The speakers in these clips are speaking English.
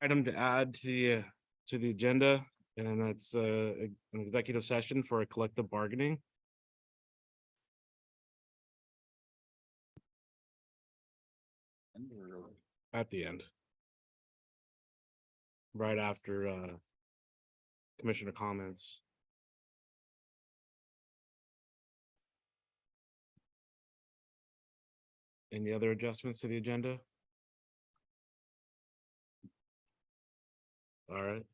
item to add to the agenda, and that's an executive session for a collective bargaining. At the end. Right after commissioner comments. Any other adjustments to the agenda? All right.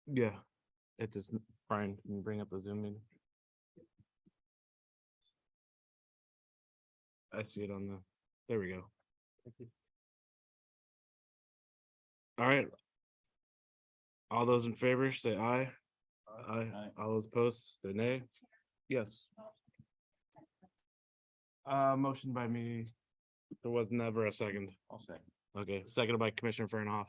Yeah, it just, Brian, can you bring up the Zoom meeting? I see it on the, there we go. All right. All those in favor, say aye. Aye. All those opposed, say nay. Yes. Motion by me. There was never a second. I'll second. Okay, seconded by Commissioner Fernhoff.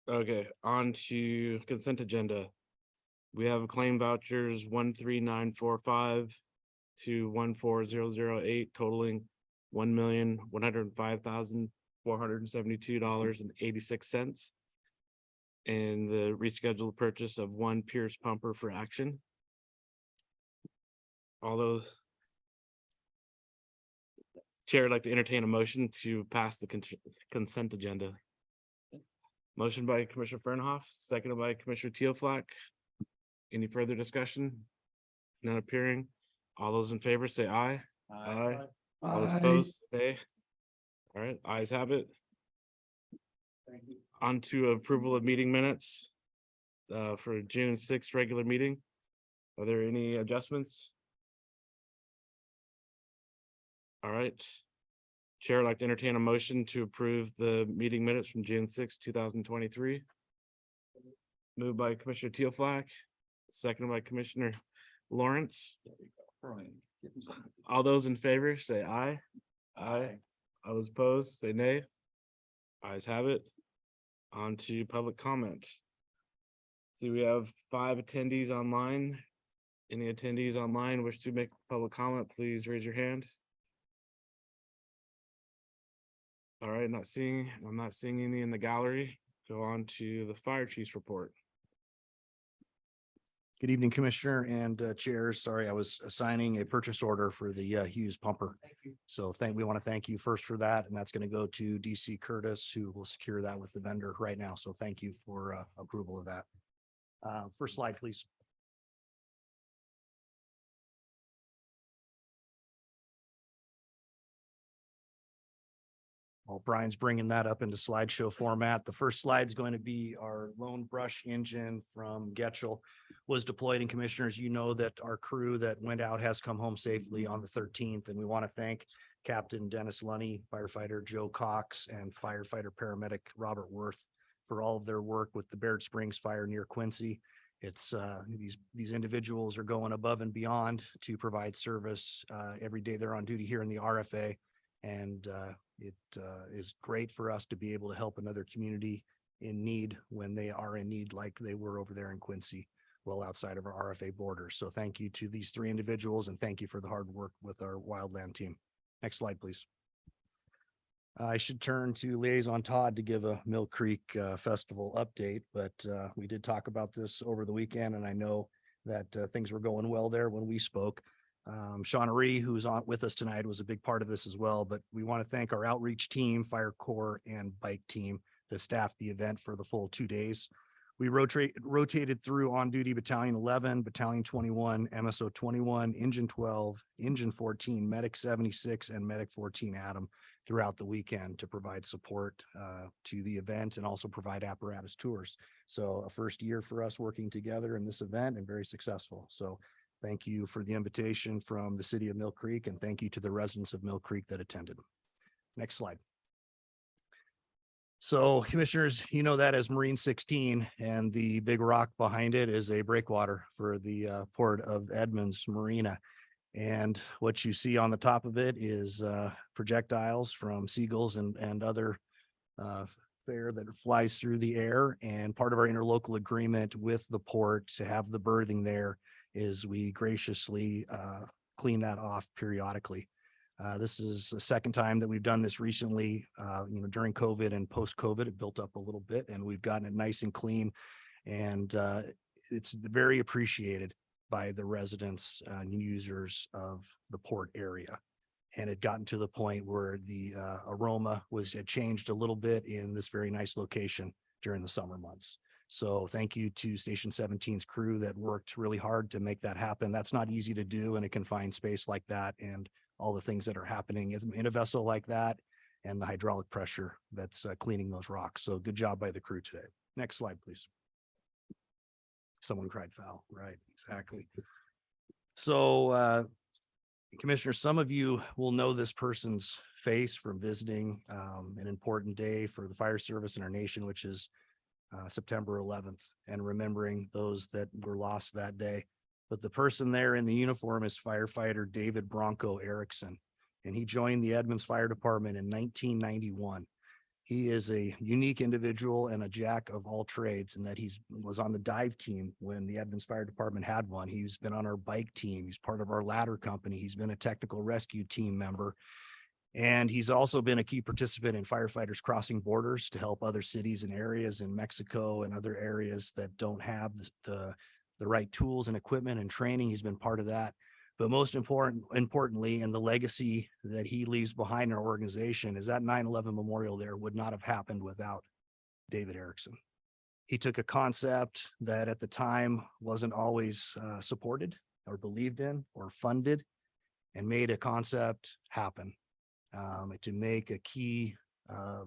Okay, on to consent agenda. We have claim vouchers 13945 to 14008 totaling $1,105,472.86. And the rescheduled purchase of one Pierce pumper for action. All those. Chair would like to entertain a motion to pass the consent agenda. Motion by Commissioner Fernhoff, seconded by Commissioner Teoflack. Any further discussion? None appearing. All those in favor say aye. Aye. All those opposed, nay. All right, ayes have it. On to approval of meeting minutes for June 6th regular meeting. Are there any adjustments? All right. Chair would like to entertain a motion to approve the meeting minutes from June 6, 2023. Moved by Commissioner Teoflack, seconded by Commissioner Lawrence. All those in favor say aye. Aye. All those opposed say nay. Ayes have it. On to public comment. So we have 5 attendees online. Any attendees online wish to make public comment, please raise your hand. All right, I'm not seeing any in the gallery. Go on to the fire chief's report. Good evening, Commissioner and chairs. Sorry, I was assigning a purchase order for the Hughes pumper. So we want to thank you first for that. And that's going to go to DC Curtis, who will secure that with the vendor right now. So thank you for approval of that. First slide, please. While Brian's bringing that up into slideshow format, the first slide is going to be our lone brush engine from Getchell was deployed. And commissioners, you know that our crew that went out has come home safely on the 13th. And we want to thank Captain Dennis Lunny, firefighter Joe Cox, and firefighter paramedic Robert Worth for all of their work with the Baird Springs fire near Quincy. It's these individuals are going above and beyond to provide service every day they're on duty here in the RFA. And it is great for us to be able to help another community in need when they are in need, like they were over there in Quincy, well outside of our RFA borders. So thank you to these 3 individuals, and thank you for the hard work with our wildland team. Next slide, please. I should turn to Liaison Todd to give a Mill Creek Festival update, but we did talk about this over the weekend, and I know that things were going well there when we spoke. Shawnee, who's on with us tonight, was a big part of this as well, but we want to thank our outreach team, fire corps, and bike team that staffed the event for the full 2 days. We rotated through on duty Battalion 11, Battalion 21, MSO 21, Engine 12, Engine 14, Medic 76, and Medic 14 Adam throughout the weekend to provide support to the event and also provide apparatus tours. So a first year for us working together in this event and very successful. So thank you for the invitation from the city of Mill Creek, and thank you to the residents of Mill Creek that attended. Next slide. So commissioners, you know that as Marine 16, and the big rock behind it is a breakwater for the port of Edmonds Marina. And what you see on the top of it is projectiles from seagulls and other fare that flies through the air. And part of our interlocal agreement with the port to have the berthing there is we graciously clean that off periodically. This is the second time that we've done this recently, during COVID and post-COVID, it built up a little bit and we've gotten it nice and clean. And it's very appreciated by the residents and users of the port area. And it gotten to the point where the aroma had changed a little bit in this very nice location during the summer months. So thank you to Station 17's crew that worked really hard to make that happen. That's not easy to do in a confined space like that, and all the things that are happening in a vessel like that, and the hydraulic pressure that's cleaning those rocks. So good job by the crew today. Next slide, please. Someone cried foul, right? Exactly. So Commissioners, some of you will know this person's face from visiting an important day for the fire service in our nation, which is September 11th, and remembering those that were lost that day. But the person there in the uniform is firefighter David Bronco Erickson, and he joined the Edmonds Fire Department in 1991. He is a unique individual and a jack of all trades, in that was on the dive team when the Edmonds Fire Department had one. He's been on our bike team. He's part of our ladder company. He's been a technical rescue team member. And he's also been a key participant in firefighters crossing borders to help other cities and areas in Mexico and other areas that don't have the right tools and equipment and training. He's been part of that. But most importantly, and the legacy that he leaves behind in our organization, is that 9/11 memorial there would not have happened without David Erickson. He took a concept that at the time wasn't always supported or believed in or funded, and made a concept happen to make a key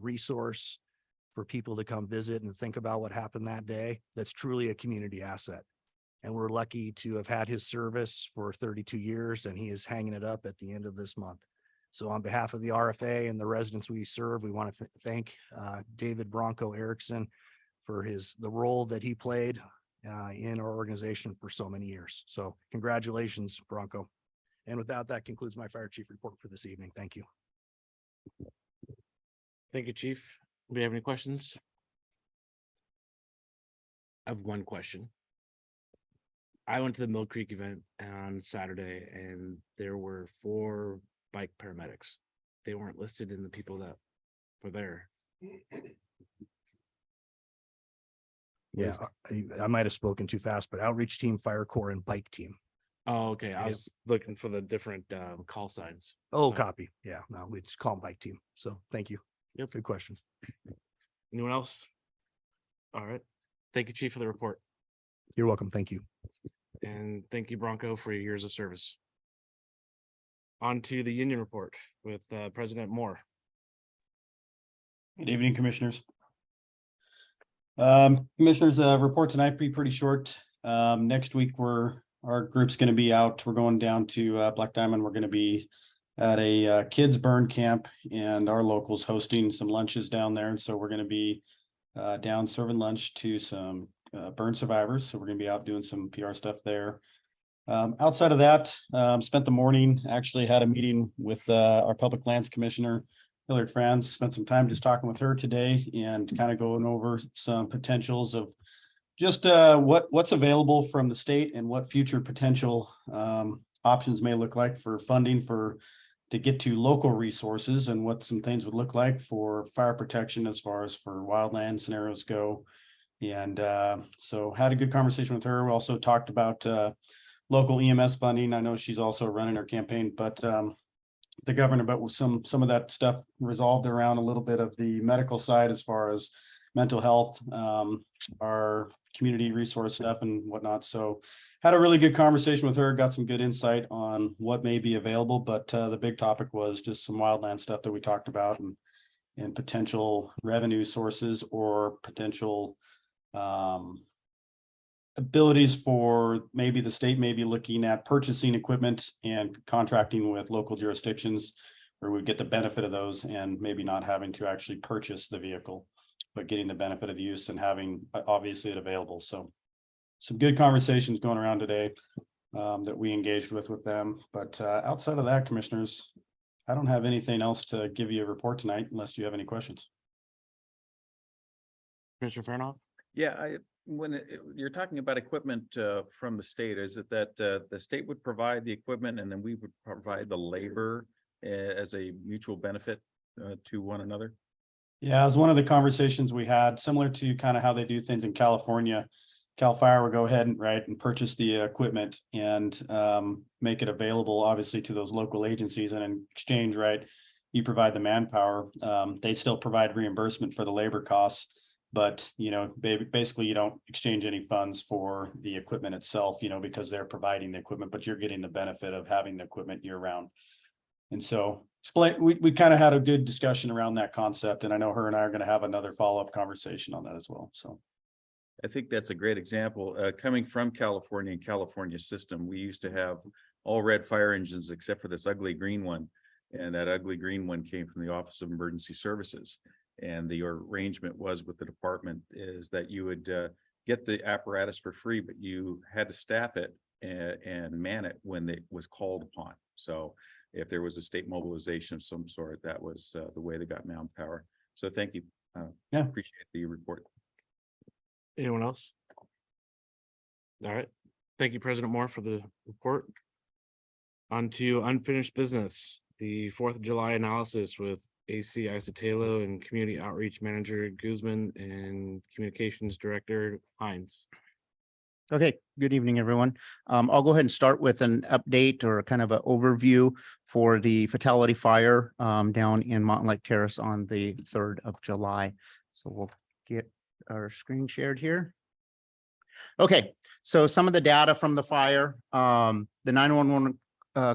resource for people to come visit and think about what happened that day. That's truly a community asset. And we're lucky to have had his service for 32 years, and he is hanging it up at the end of this month. So on behalf of the RFA and the residents we serve, we want to thank David Bronco Erickson for the role that he played in our organization for so many years. So congratulations, Bronco. And with that concludes my fire chief report for this evening. Thank you. Thank you, Chief. Do we have any questions? I have one question. I went to the Mill Creek event on Saturday, and there were 4 bike paramedics. They weren't listed in the people that were there. Yeah, I might have spoken too fast, but outreach team, fire corps, and bike team. Oh, okay. I was looking for the different call signs. Oh, So, copy. Yeah, no, we just call them bike team. So thank you. Yep. Good question. Anyone else? All right. Thank you, Chief, for the report. You're welcome. Thank you. And thank you, Bronco, for your years of service. On to the union report with President Moore. Good evening, Commissioners. Commissioners, report tonight be pretty short. Next week, our group's going to be out. We're going down to Black Diamond. We're going to be at a kids burn camp, and our locals hosting some lunches down there. And so we're going to be down serving lunch to some burn survivors. So we're going to be out doing some PR stuff there. Outside of that, spent the morning, actually had a meeting with our Public Lands Commissioner, Hilliard Franz. Spent some time just talking with her today and kind of going over some potentials of just what's available from the state and what future potential options may look like for funding to get to local resources, and what some things would look like for fire protection as far as for wildland scenarios go. And so had a good conversation with her. We also talked about local EMS funding. I know she's also running her campaign, but the governor, but with some of that stuff resolved around a little bit of the medical side as far as mental health, our community resource stuff and whatnot. So had a really good conversation with her, got some good insight on what may be available, but the big topic was just some wildland stuff that we talked about, and potential revenue sources or potential abilities for maybe the state may be looking at purchasing equipment and contracting with local jurisdictions where we get the benefit of those, and maybe not having to actually purchase the vehicle, but getting the benefit of the use and having obviously it available. So some good conversations going around today that we engaged with them. But outside of that, Commissioners, I don't have anything else to give you a report tonight unless you have any questions. Commissioner Farnoff? Yeah, You're talking about equipment from the state, is it that the state would provide the equipment and then we would provide the labor as a mutual benefit to one another? Yeah, it was one of the conversations we had, similar to kind of how they do things in California. Cal Fire will go ahead and purchase the equipment and make it available, obviously, to those local agencies, and in exchange, right, you provide the manpower. They still provide reimbursement for the labor costs, but basically you don't exchange any funds for the equipment itself, because they're providing the equipment, but you're getting the benefit of having the equipment year round. And so we kind of had a good discussion around that concept, and I know her and I are going to have another follow-up conversation on that as well. So I think that's a great example. Coming from California and California system, we used to have all red fire engines except for this ugly green one. And that ugly green one came from the Office of Emergency Services. And the arrangement was with the department is that you would get the apparatus for free, but you had to staff it and man it when it was called upon. So if there was a state mobilization of some sort, that was the way they got manpower. So thank you. Yeah. Appreciate the report. Anyone else? All right. Thank you, President Moore, for the report. On to unfinished business, the 4th of July analysis with AC Isotalo and Community Outreach Manager Guzman and Communications Director Hines. Okay, good evening, everyone. I'll go ahead and start with an update or kind of an overview for the fatality fire down in Mountain Lake Terrace on the 3rd of July. So we'll get our screen shared here. Okay, so some of the data from the fire. The 911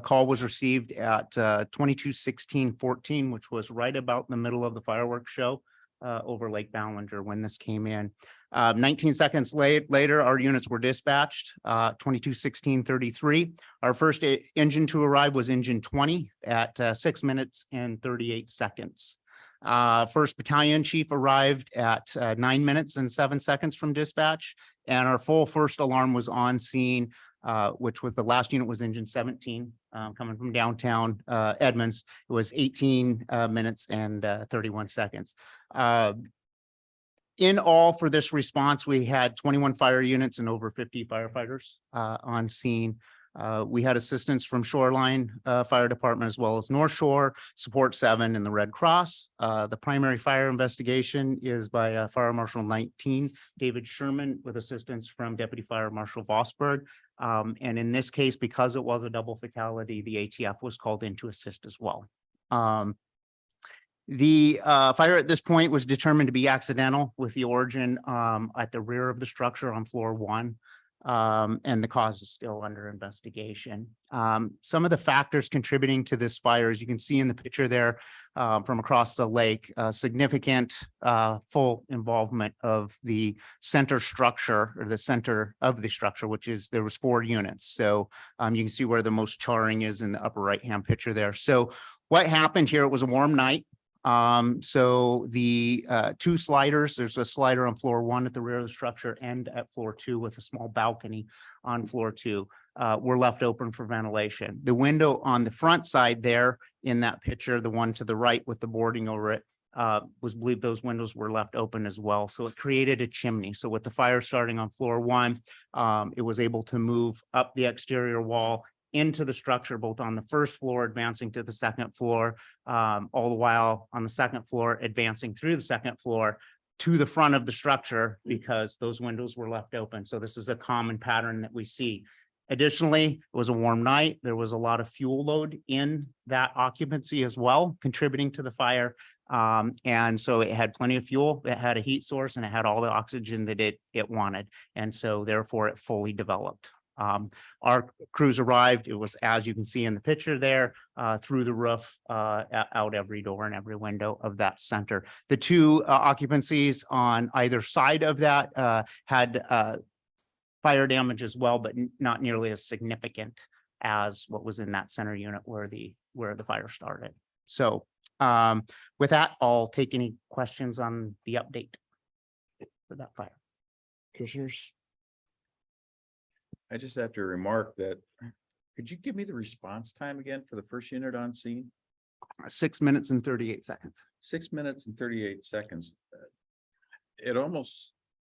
call was received at 22:16:14, which was right about the middle of the fireworks show over Lake Ballinger when this came in. 19 seconds later, our units were dispatched, 22:16:33. Our first engine to arrive was engine 20 at 6 minutes and 38 seconds. First battalion chief arrived at 9 minutes and 7 seconds from dispatch, and our full first alarm was on scene, which with the last unit was engine 17 coming from downtown Edmonds. It was 18 minutes and 31 seconds. In all, for this response, we had 21 fire units and over 50 firefighters on scene. We had assistance from Shoreline Fire Department as well as North Shore, Support 7, and the Red Cross. The primary fire investigation is by Fire Marshal 19, David Sherman, with assistance from Deputy Fire Marshal Vosberg. And in this case, because it was a double fatality, the ATF was called in to assist as well. The fire at this point was determined to be accidental, with the origin at the rear of the structure on floor 1. And the cause is still under investigation. Some of the factors contributing to this fire, as you can see in the picture there from across the lake, significant full involvement of the center structure, or the center of the structure, which is, there was 4 units. So you can see where the most charring is in the upper right-hand picture there. So what happened here, it was a warm night. So the 2 sliders, there's a slider on floor 1 at the rear of the structure and at floor 2 with a small balcony on floor 2, were left open for ventilation. The window on the front side there in that picture, the one to the right with the boarding over it, was believed those windows were left open as well. So it created a chimney. So with the fire starting on floor 1, it was able to move up the exterior wall into the structure, both on the first floor, advancing to the second floor, all the while on the second floor, advancing through the second floor to the front of the structure, because those windows were left open. So this is a common pattern that we see. Additionally, it was a warm night. There was a lot of fuel load in that occupancy as well, contributing to the fire. And so it had plenty of fuel, it had a heat source, and it had all the oxygen that it wanted. And so therefore it fully developed. Our crews arrived, it was, as you can see in the picture there, through the roof, out every door and every window of that center. The 2 occupancies on either side of that had fire damage as well, but not nearly as significant as what was in that center unit where the fire started. So with that, I'll take any questions on the update for that fire. Commissioners? I just have to remark that, could you give me the response time again for the first unit on scene? 6 minutes and 38 seconds. 6 minutes and 38 seconds. It almost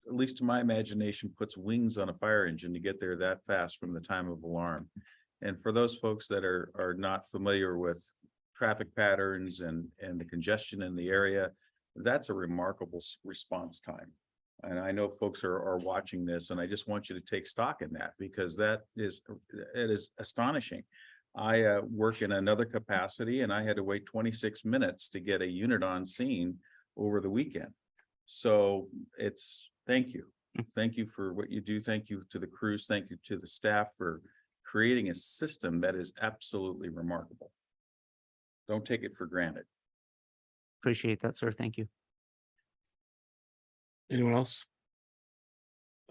at least to my imagination, puts wings on a fire engine to get there that fast from the time of alarm. And for those folks that are not familiar with traffic patterns and the congestion in the area, that's a remarkable response time. And I know folks are watching this, and I just want you to take stock in that, because it is astonishing. I work in another capacity, and I had to wait 26 minutes to get a unit on scene over the weekend. So thank you. Thank you for what you do. Thank you to the crews. Thank you to the staff for creating a system that is absolutely remarkable. Don't take it for granted. Appreciate that, sir. Thank you. Anyone else?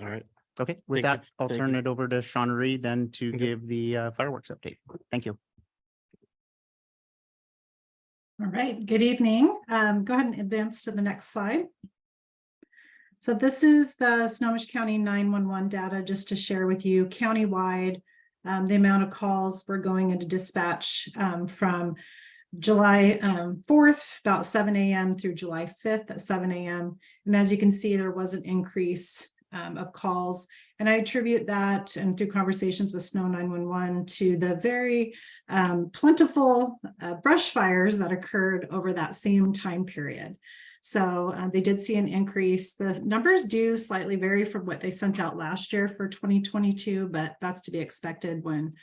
All right. Okay, with Thank you. that, I'll Thank turn you. it over to Sean Reed then to Okay. give the fireworks update. Thank you. All right, good evening. Go ahead and advance to the next slide. So this is the Snohomish County 911 data, just to share with you countywide, the amount of calls we're going into dispatch from July 4th, about 7 a.m. through July 5th at 7 a.m. And as you can see, there was an increase of calls. And I attribute that, and through conversations with Snow 911, to the very plentiful brush fires that occurred over that same time period. So they did see an increase. The numbers do slightly vary from what they sent out last year for 2022, but that's to be expected when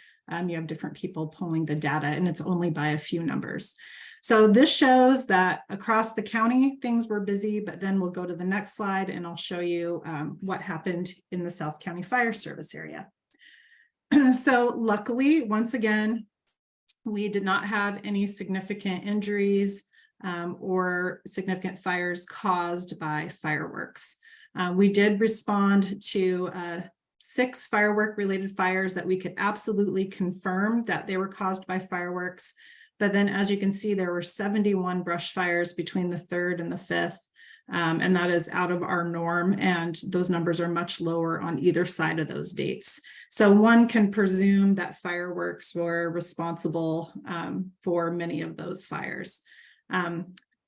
you have different people pulling the data, and it's only by a few numbers. So this shows that across the county, things were busy, but then we'll go to the next slide and I'll show you what happened in the South County Fire Service area. So luckily, once again, we did not have any significant injuries or significant fires caused by fireworks. We did respond to 6 firework related fires that we could absolutely confirm that they were caused by fireworks. But then, as you can see, there were 71 brush fires between the 3rd and the 5th. And that is out of our norm. And those numbers are much lower on either side of those dates. So one can presume that fireworks were responsible for many of those fires.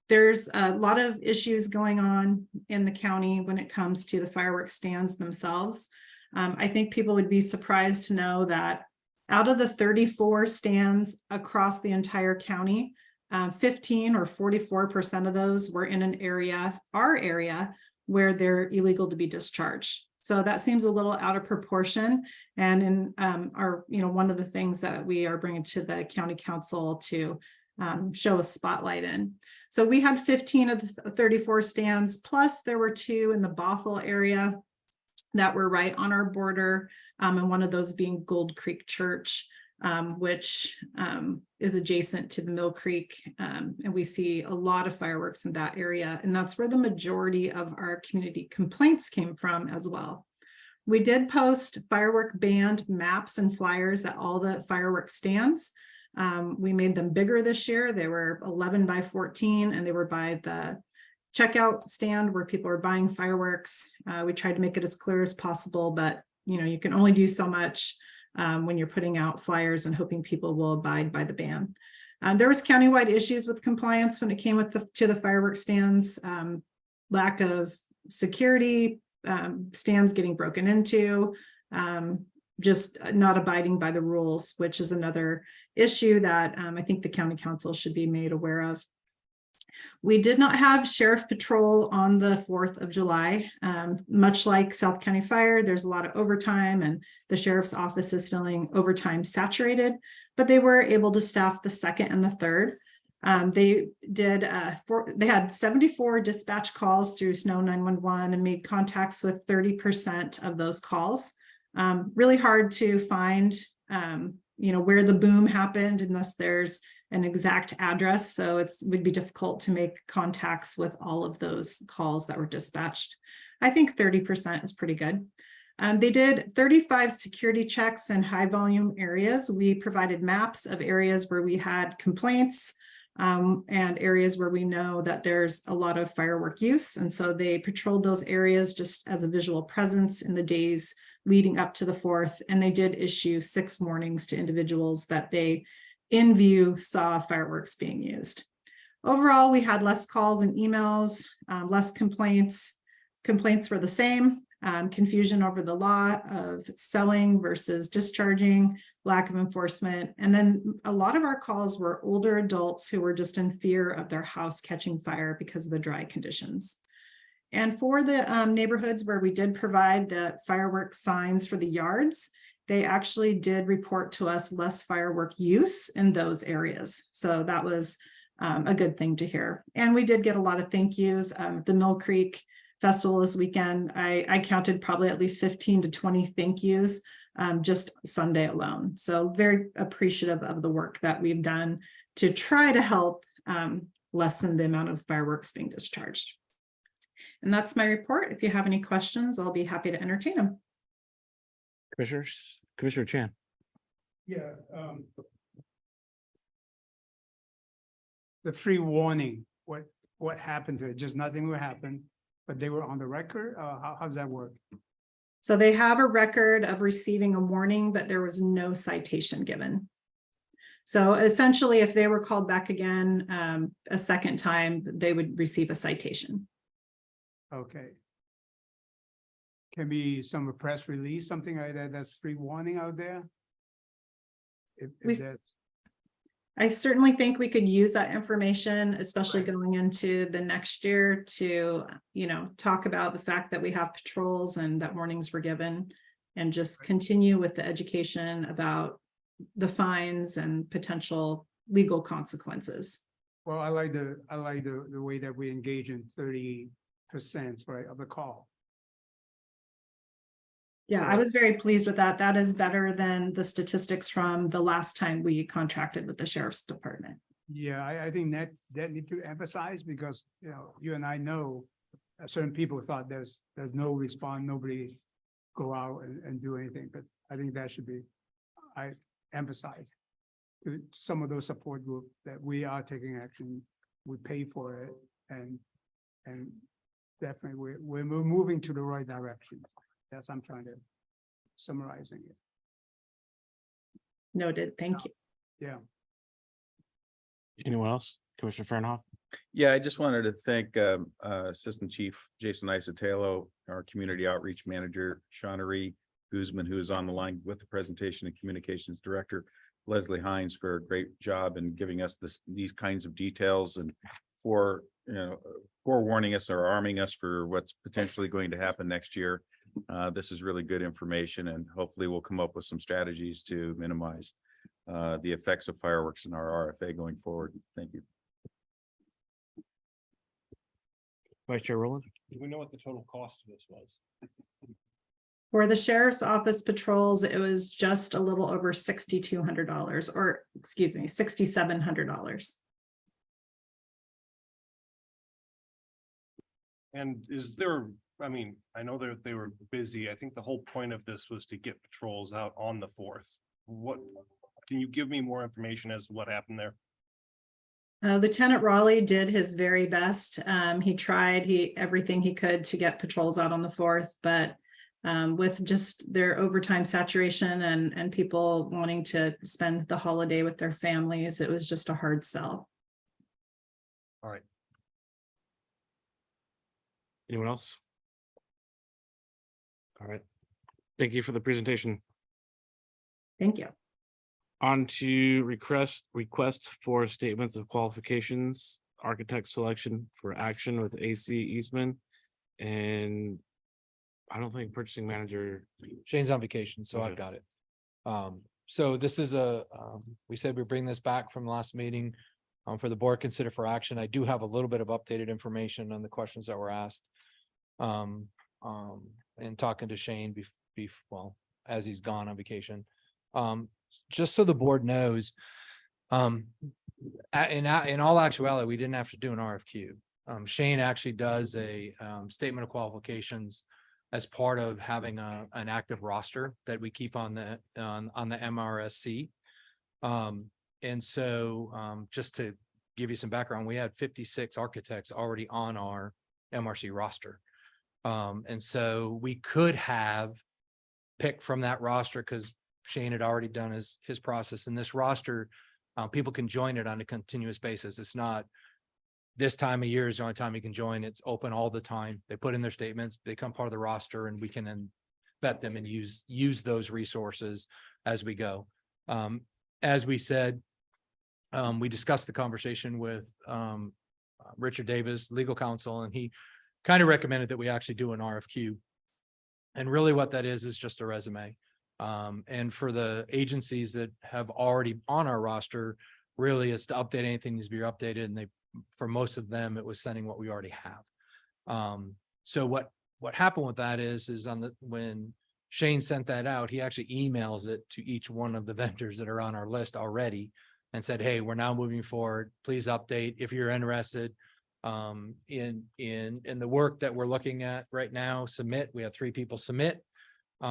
There's a lot of issues going on in the county when it comes to the fireworks stands themselves. I think people would be surprised to know that out of the 34 stands across the entire county, 15 or 44% of those were in an area, our area, where they're illegal to be discharged. So that seems a little out of proportion. And in one of the things that we are bringing to the county council to show a spotlight in. So we had 15 of the 34 stands, plus there were 2 in the Bothell area that were right on our border, and one of those being Gold Creek Church, which is adjacent to the Mill Creek, and we see a lot of fireworks in that area, and that's where the majority of our community complaints came from as well. We did post firework band maps and flyers at all the fireworks stands. We made them bigger this year. They were 11 by 14, and they were by the checkout stand where people are buying fireworks. We tried to make it as clear as possible, but you can only do so much when you're putting out flyers and hoping people will abide by the ban. There was countywide issues with compliance when it came to the fireworks stands, lack of security, stands getting broken into, just not abiding by the rules, which is another issue that I think the county council should be made aware of. We did not have sheriff patrol on the 4th of July. Much like South County Fire, there's a lot of overtime, and the sheriff's office is feeling overtime saturated, but they were able to staff the 2nd and the 3rd. They had 74 dispatch calls through Snow 911 and made contacts with 30% of those calls. Really hard to find where the boom happened unless there's an exact address. So it would be difficult to make contacts with all of those calls that were dispatched. I think 30% is pretty good. They did 35 security checks in high volume areas. We provided maps of areas where we had complaints and areas where we know that there's a lot of firework use. And so they patrolled those areas just as a visual presence in the days leading up to the 4th. And they did issue 6 warnings to individuals that they in view saw fireworks being used. Overall, we had less calls and emails, less complaints. complaints were the same. Confusion over the law of selling versus discharging, lack of enforcement. And then a lot of our calls were older adults who were just in fear of their house catching fire because of the dry conditions. And for the neighborhoods where we did provide the fireworks signs for the yards, they actually did report to us less firework use in those areas. So that was a good thing to hear. And we did get a lot of thank yous. The Mill Creek Festival this weekend, I counted probably at least 15 to 20 thank yous just Sunday alone. So very appreciative of the work that we've done to try to help lessen the amount of fireworks being discharged. And that's my report. If you have any questions, I'll be happy to entertain them. Commissioners, Commissioner Chan. Yeah. The free warning, what happened to it? Just nothing will happen, but they were on the record? How does that work? So they have a record of receiving a warning, but there was no citation given. So essentially, if they were called back again a second time, they would receive a citation. Okay. Can be some press release, something like that, that's free warning out there? If that's. I certainly think we could use that information, especially Right. going into the next year to, talk about the fact that we have patrols and that warnings were given, and just continue with the education about the fines and potential legal consequences. Well, I like the way that we engage in 30%, right, of the call. Yeah, I So- was very pleased with that. That is better than the statistics from the last time we contracted with the sheriff's department. Yeah, I think that need to emphasize, because, you and I know certain people thought there's no response, nobody go out and do anything, but I think that should be, I emphasize to some of those support groups that we are taking action, we pay for it, and definitely we're moving to the right direction. That's, I'm trying to summarizing it. Noted. Thank you. Yeah. Anyone else? Commissioner Fernhoff? Yeah, I just wanted to thank Assistant Chief Jason Isotelo, our Community Outreach Manager, Shawnery Guzman, who is on the line with the presentation, and Communications Director Leslie Hines, for a great job in giving us these kinds of details, and for forewarning us or arming us for what's potentially going to happen next year. This is really good information, and hopefully we'll come up with some strategies to minimize the effects of fireworks in our RFA going forward. Thank you. Vice Chair Rowland? Do we know what the total cost of this was? For the sheriff's office patrols, it was just a little over $6,200, or excuse me, $6,700. And is there, I mean, I know that they were busy. I think the whole point of this was to get patrols out on the 4th. Can you give me more information as to what happened there? Lieutenant Raleigh did his very best. He tried everything he could to get patrols out on the 4th, but with just their overtime saturation and people wanting to spend the holiday with their families, it was just a hard sell. All right. Anyone else? All right. Thank you for the presentation. Thank you. On to request for statements of qualifications, architect selection for action with AC Eastman. And I don't think purchasing manager. Shane's on vacation, so Okay. I've got it. So this is we said we bring this back from last meeting for the board consider for action. I do have a little bit of updated information on the questions that were asked. And talking to Shane well, as he's gone on vacation. Just so the board knows, in all actuality, we didn't have to do an RFQ. Shane actually does a statement of qualifications as part of having an active roster that we keep on the MRSC. And so just to give you some background, we had 56 architects already on our MRC roster. And so we could have picked from that roster because Shane had already done his process. And this roster, people can join it on a continuous basis. It's not this time of year is the only time you can join. It's open all the time. They put in their statements, they become part of the roster, and we can then vet them and use those resources as we go. As we said, we discussed the conversation with Richard Davis, legal counsel, and he kind of recommended that we actually do an RFQ. And really what that is just a resume. And for the agencies that have already on our roster, really is to update anything needs to be updated. And for most of them, it was sending what we already have. So what happened with that is when Shane sent that out, he actually emails it to each one of the vendors that are on our list already and said, hey, we're now moving forward. Please update if you're interested in the work that we're looking at right now. Submit. We have 3 people submit. We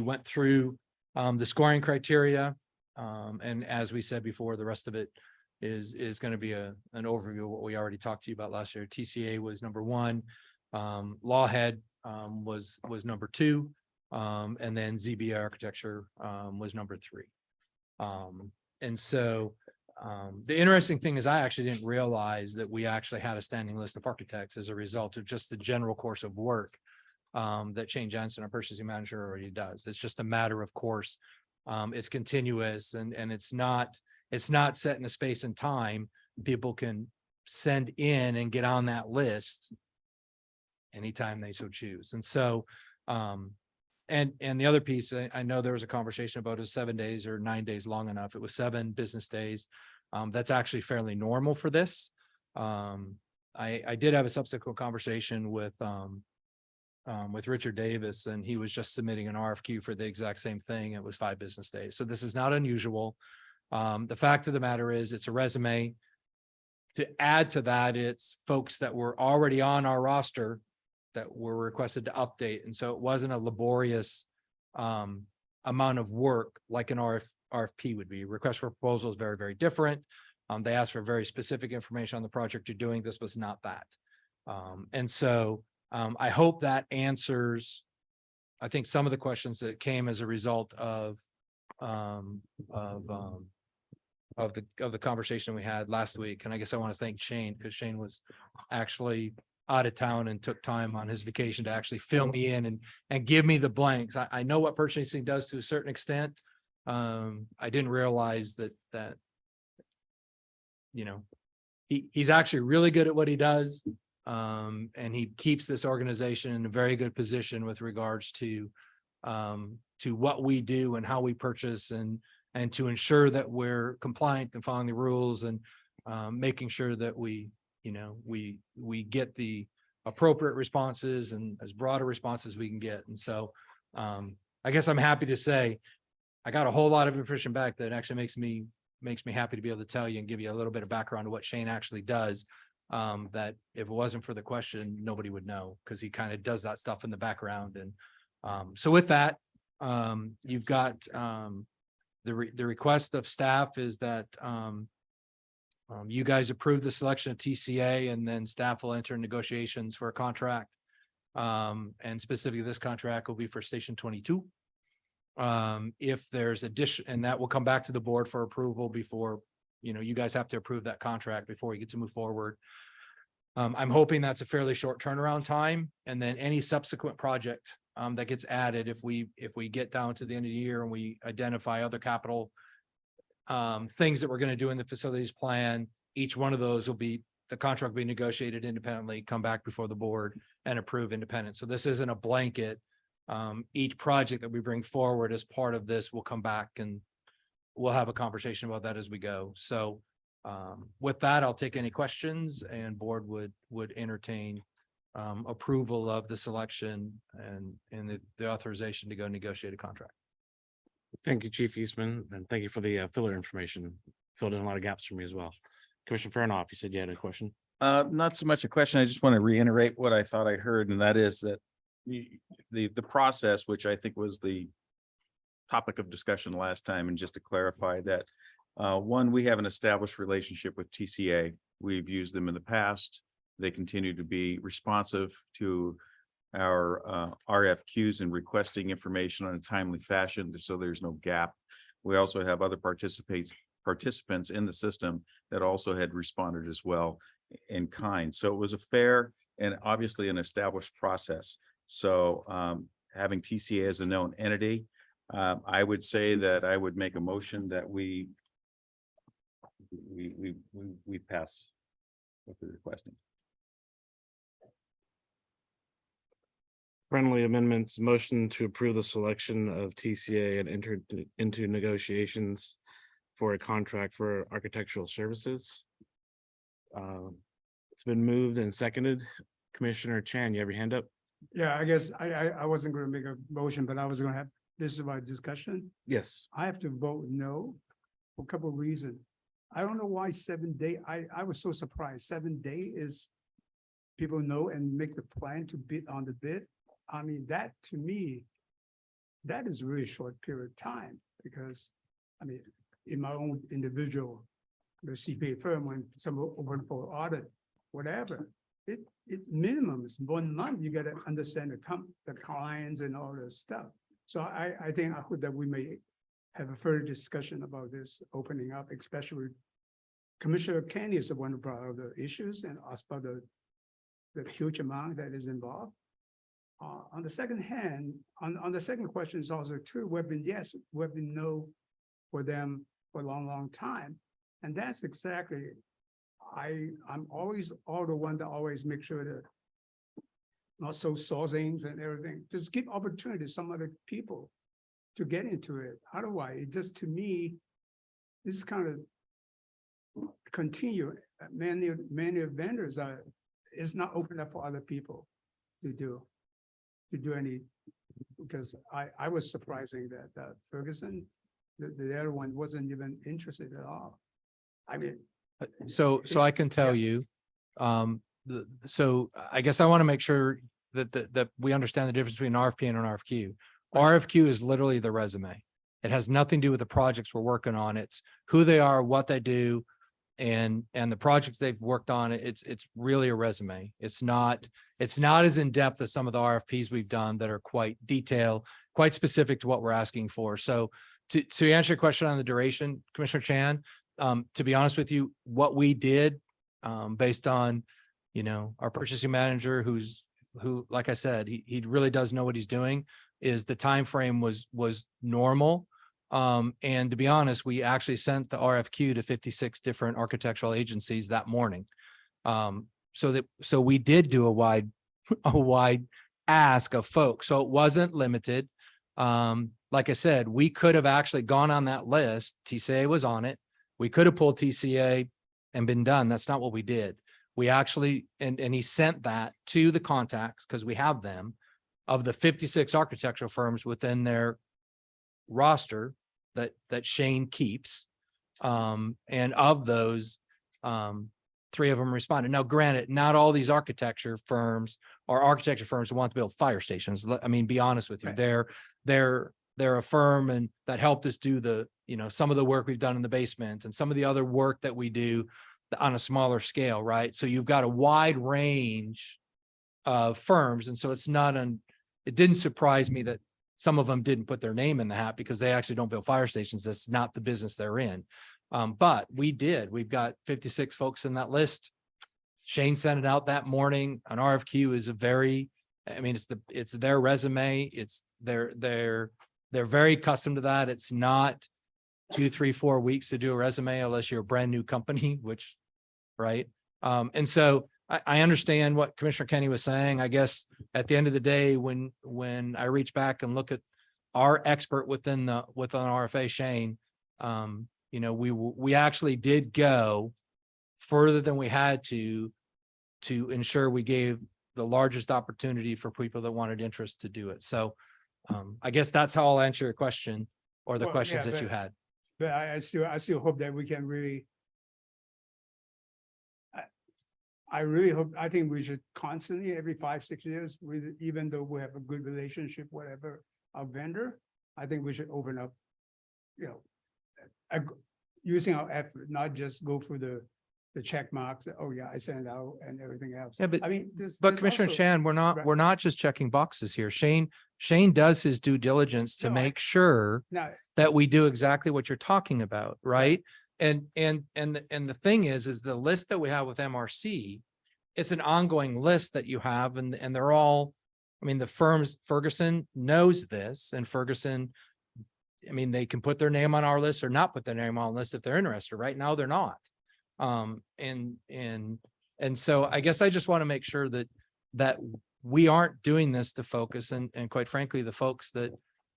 went through the scoring criteria. And as we said before, the rest of it is going to be an overview of what we already talked to you about last year. TCA was number 1. Lawhead was number 2. And then ZBA Architecture was number 3. And so the interesting thing is I actually didn't realize that we actually had a standing list of architects as a result of just the general course of work that Shane Johnson, our purchasing manager, already does. It's just a matter of course. It's continuous and it's not set in a space and time. People can send in and get on that list anytime they so choose. And so and the other piece, I know there was a conversation about is 7 days or 9 days long enough. It was 7 business days. That's actually fairly normal for this. I did have a subsequent conversation with Richard Davis, and he was just submitting an RFQ for the exact same thing. It was 5 business days. So this is not unusual. The fact of the matter is it's a resume. To add to that, it's folks that were already on our roster that were requested to update. And so it wasn't a laborious amount of work like an RFP would be. Request for proposal is very, very different. They asked for very specific information on the project you're doing. This was not that. And so I hope that answers, I think, some of the questions that came as a result of the conversation we had last week. And I guess I want to thank Shane because Shane was actually out of town and took time on his vacation to actually fill me in and give me the blanks. I know what purchasing does to a certain extent. I didn't realize that he's actually really good at what he does. And he keeps this organization in a very good position with regards to what we do and how we purchase and to ensure that we're compliant and following the rules and making sure that we get the appropriate responses and as broad a response as we can get. And so I guess I'm happy to say I got a whole lot of information back that actually makes me happy to be able to tell you and give you a little bit of background of what Shane actually does. That if it wasn't for the question, nobody would know because he kind of does that stuff in the background. And so with that, you've got the request of staff is that you guys approve the selection of TCA and then staff will enter negotiations for a contract. And specifically this contract will be for Station 22. If there's addition, and that will come back to the board for approval before, you guys have to approve that contract before we get to move forward. I'm hoping that's a fairly short turnaround time. And then any subsequent project that gets added, if we get down to the end of the year and we identify other capital things that we're going to do in the facilities plan, each one of those the contract will be negotiated independently, come back before the board and approve independent. So this isn't a blanket. Each project that we bring forward as part of this will come back and we'll have a conversation about that as we go. So with that, I'll take any questions and board would entertain approval of the selection and the authorization to go negotiate a contract. Thank you, Chief Eastman, and thank you for the filler information. Filled in a lot of gaps for me as well. Commissioner Farnoff, you said you had a question. Not so much a question. I just want to reiterate what I thought I heard, and that is that the process, which I think was the topic of discussion last time, and just to clarify that, one, we have an established relationship with TCA. We've used them in the past. They continue to be responsive to our RFQs and requesting information on a timely fashion, so there's no gap. We also have other participants in the system that also had responded as well in kind. So it was a fair and obviously an established process. So having TCA as a known entity, I would say that I would make a motion that we pass what they're requesting. Friendly amendments, motion to approve the selection of TCA and enter into negotiations for a contract for architectural services. It's been moved and seconded. Commissioner Chan, you have your hand up? Yeah, I guess I wasn't gonna make a motion, but I was gonna have, this is about discussion. Yes. I have to vote no for a couple of reasons. I don't know why 7 day, I was so surprised. 7 day is people know and make the plan to bid on the bid. I mean, that to me, that is a really short period of time because, I mean, in my own individual, the CPA firm, when someone open for audit, whatever, it minimum is 1 month. You gotta understand the clients and all this stuff. So I think I hope that we may have a further discussion about this opening up, especially Commissioner Kenny is the one who brought up the issues and asked about the huge amount that is involved. On the second hand, on the second question is also true. We've been no for them for a long time. And that's exactly, I'm always all the one that always make sure that not so sourcings and everything, just give opportunity to some other people to get into it. Otherwise, it just, to me, this is kind of continue. Many vendors it's not open up for other people to do any, because I was surprising that Ferguson, the other one wasn't even interested at all. I mean. So I can tell you, so I guess I want to make sure that we understand the difference between an RFP and an RFQ. RFQ is literally the resume. It has nothing to do with the projects we're working on. It's who they are, what they do, and the projects they've worked on. It's really a resume. It's not as in depth as some of the RFPs we've done that are quite detailed, quite specific to what we're asking for. So to answer your question on the duration, Commissioner Chan, to be honest with you, what we did, based on, our purchasing manager, who, like I said, he really does know what he's doing, is the time frame was normal. And to be honest, we actually sent the RFQ to 56 different architectural agencies that morning. So we did do a wide ask of folks. So it wasn't limited. Like I said, we could have actually gone on that list. TCA was on it. We could have pulled TCA and been done. That's not what we did. We actually, and he sent that to the contacts, because we have them, of the 56 architectural firms within their roster that Shane keeps. And of those, 3 of them responded. Now, granted, not all these architecture firms are architecture firms who want to build fire stations. I mean, be honest with you, Right. they're a firm and that helped us do the, some of the work we've done in the basement and some of the other work that we do on a smaller scale, right? So you've got a wide range of firms. And so it didn't surprise me that some of them didn't put their name in the hat, because they actually don't build fire stations. That's not the business they're in. But we've got 56 folks in that list. Shane sent it out that morning. An RFQ is it's their resume. They're very accustomed to that. It's not 2, 3, 4 weeks to do a resume unless you're a brand new company, which, right? And so I understand what Commissioner Kenny was saying. I guess at the end of the day, when I reach back and look at our expert within RFA, Shane, we actually did go further than we had to ensure we gave the largest opportunity for people that wanted interest to do it. So I guess that's how I'll answer your question, or the Well, questions yeah, that you had. But I still hope that we can really. I really hope, I think we should constantly, every 5-6 years, even though we have a good relationship, whatever, our vendor, I think we should open up, using our effort, not just go for the check marks. Oh yeah, I sent it out and everything else. Yeah, but I mean, But Commissioner Chan, we're not just checking boxes here. Shane does his due diligence to No, make sure Now, that we do exactly what you're talking about, right? And the thing is the list that we have with MRC, it's an ongoing list that you have and they're all, I mean, the firms, Ferguson knows this and Ferguson, I mean, they can put their name on our list or not put their name on the list if they're interested. Right now, they're not. And so I guess I just want to make sure that we aren't doing this to focus and quite frankly, the folks that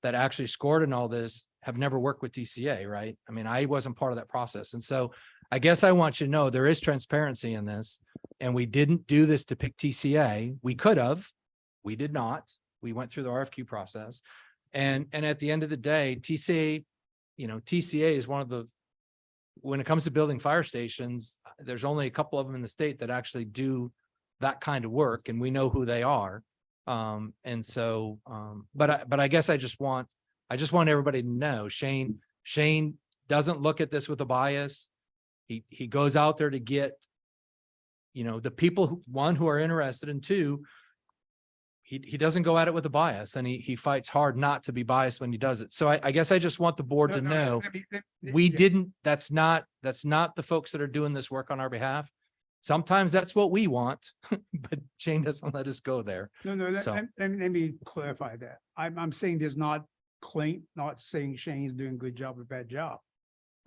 actually scored in all this have never worked with TCA, right? I mean, I wasn't part of that process. And so I guess I want you to know there is transparency in this and we didn't do this to pick TCA. We could have, we did not. We went through the RFQ process. And at the end of the day, TCA is one of the, when it comes to building fire stations, there's only a couple of them in the state that actually do that kind of work and we know who they are. And so, but I guess I just want everybody to know Shane doesn't look at this with a bias. He goes out there to get, the people who are interested and two, he doesn't go at it with a bias and he fights hard not to be biased when he does it. So I guess I just want the board to know we didn't, that's not the folks that are doing this work on our behalf. Sometimes that's what we want, but Shane doesn't let us go there. No, let me clarify that. I'm saying there's not saying Shane's doing a good job or bad job.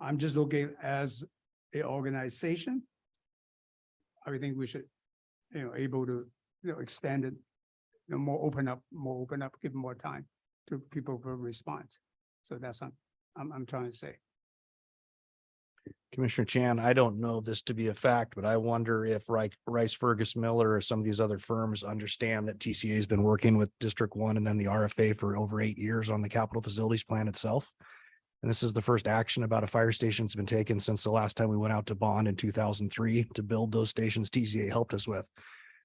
I'm just looking as an organization. I think we should, able to, extend it, more open up, give more time to people for response. So that's what I'm trying to say. Commissioner Chan, I don't know this to be a fact, but I wonder if Rice Fergus Miller or some of these other firms understand that TCA has been working with District 1 and then the RFA for over 8 years on the capital facilities plan itself. And this is the first action about a fire station that's been taken since the last time we went out to bond in 2003 to build those stations TCA helped us with.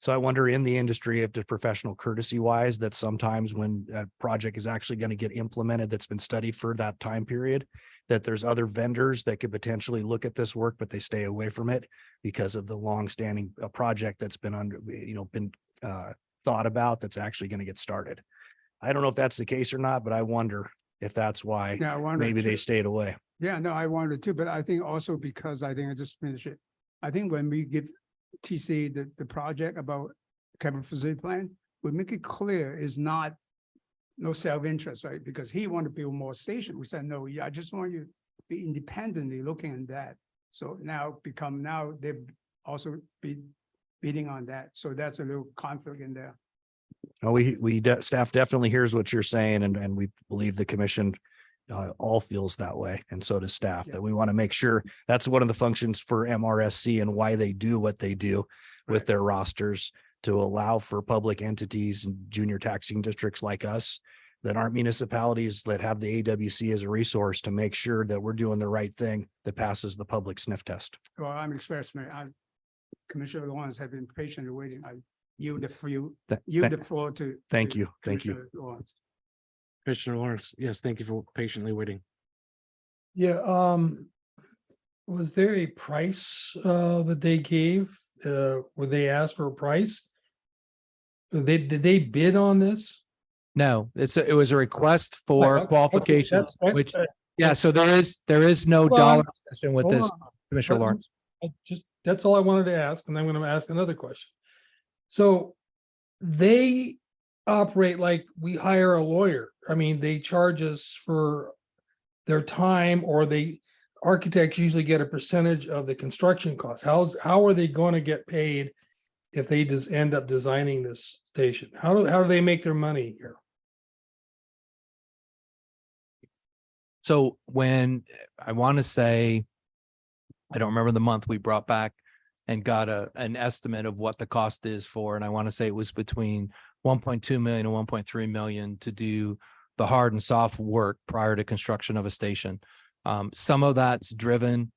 So I wonder in the industry, if the professional courtesy wise, that sometimes when a project is actually going to get implemented, that's been studied for that time period, that there's other vendors that could potentially look at this work, but they stay away from it because of the longstanding project that's been thought about that's actually going to get started. I don't know if that's the case or not, but I wonder if that's why maybe they stayed away. Yeah, no, I wanted to, but I think also because I just finished it. I think when we give TC the project about capital facility plan, we make it clear is not no self-interest, right? Because he wanted to build more station. We said, no, I just want you to be independently looking at that. So now they've also be bidding on that. So that's a little conflict in there. Oh, staff definitely hears what you're saying and we believe the commission all feels that way. And so does staff, that we want to make sure that's one of the functions for MRSC and why they do what they do with their rosters, to allow for public entities and junior taxing districts like us that aren't municipalities that have the AWC as a resource to make sure that we're doing the right thing that passes the public sniff test. Well, I'm expressing, Commissioner Lawrence have been patiently waiting. I yield the floor to. Thank you. Lawrence. Commissioner Lawrence, yes, thank you for patiently waiting. Yeah, was there a price that they gave? Were they asked for a price? Did they bid on this? No, it was a request for Okay, qualifications, that's- which, so there is no Hold on. dollar question with Hold this, on. Commissioner Lawrence. That's all I wanted to ask, and I'm gonna ask another question. So they operate like we hire a lawyer. I mean, they charge us for their time, or architects usually get a percentage of the construction costs. How are they going to get paid if they just end up designing this station? How do they make their money here? So when I want to say, I don't remember the month we brought back and got an estimate of what the cost is for, and I want to say it was between 1.2 million and 1.3 million to do the hard and soft work prior to construction of a station. Some of that's driven,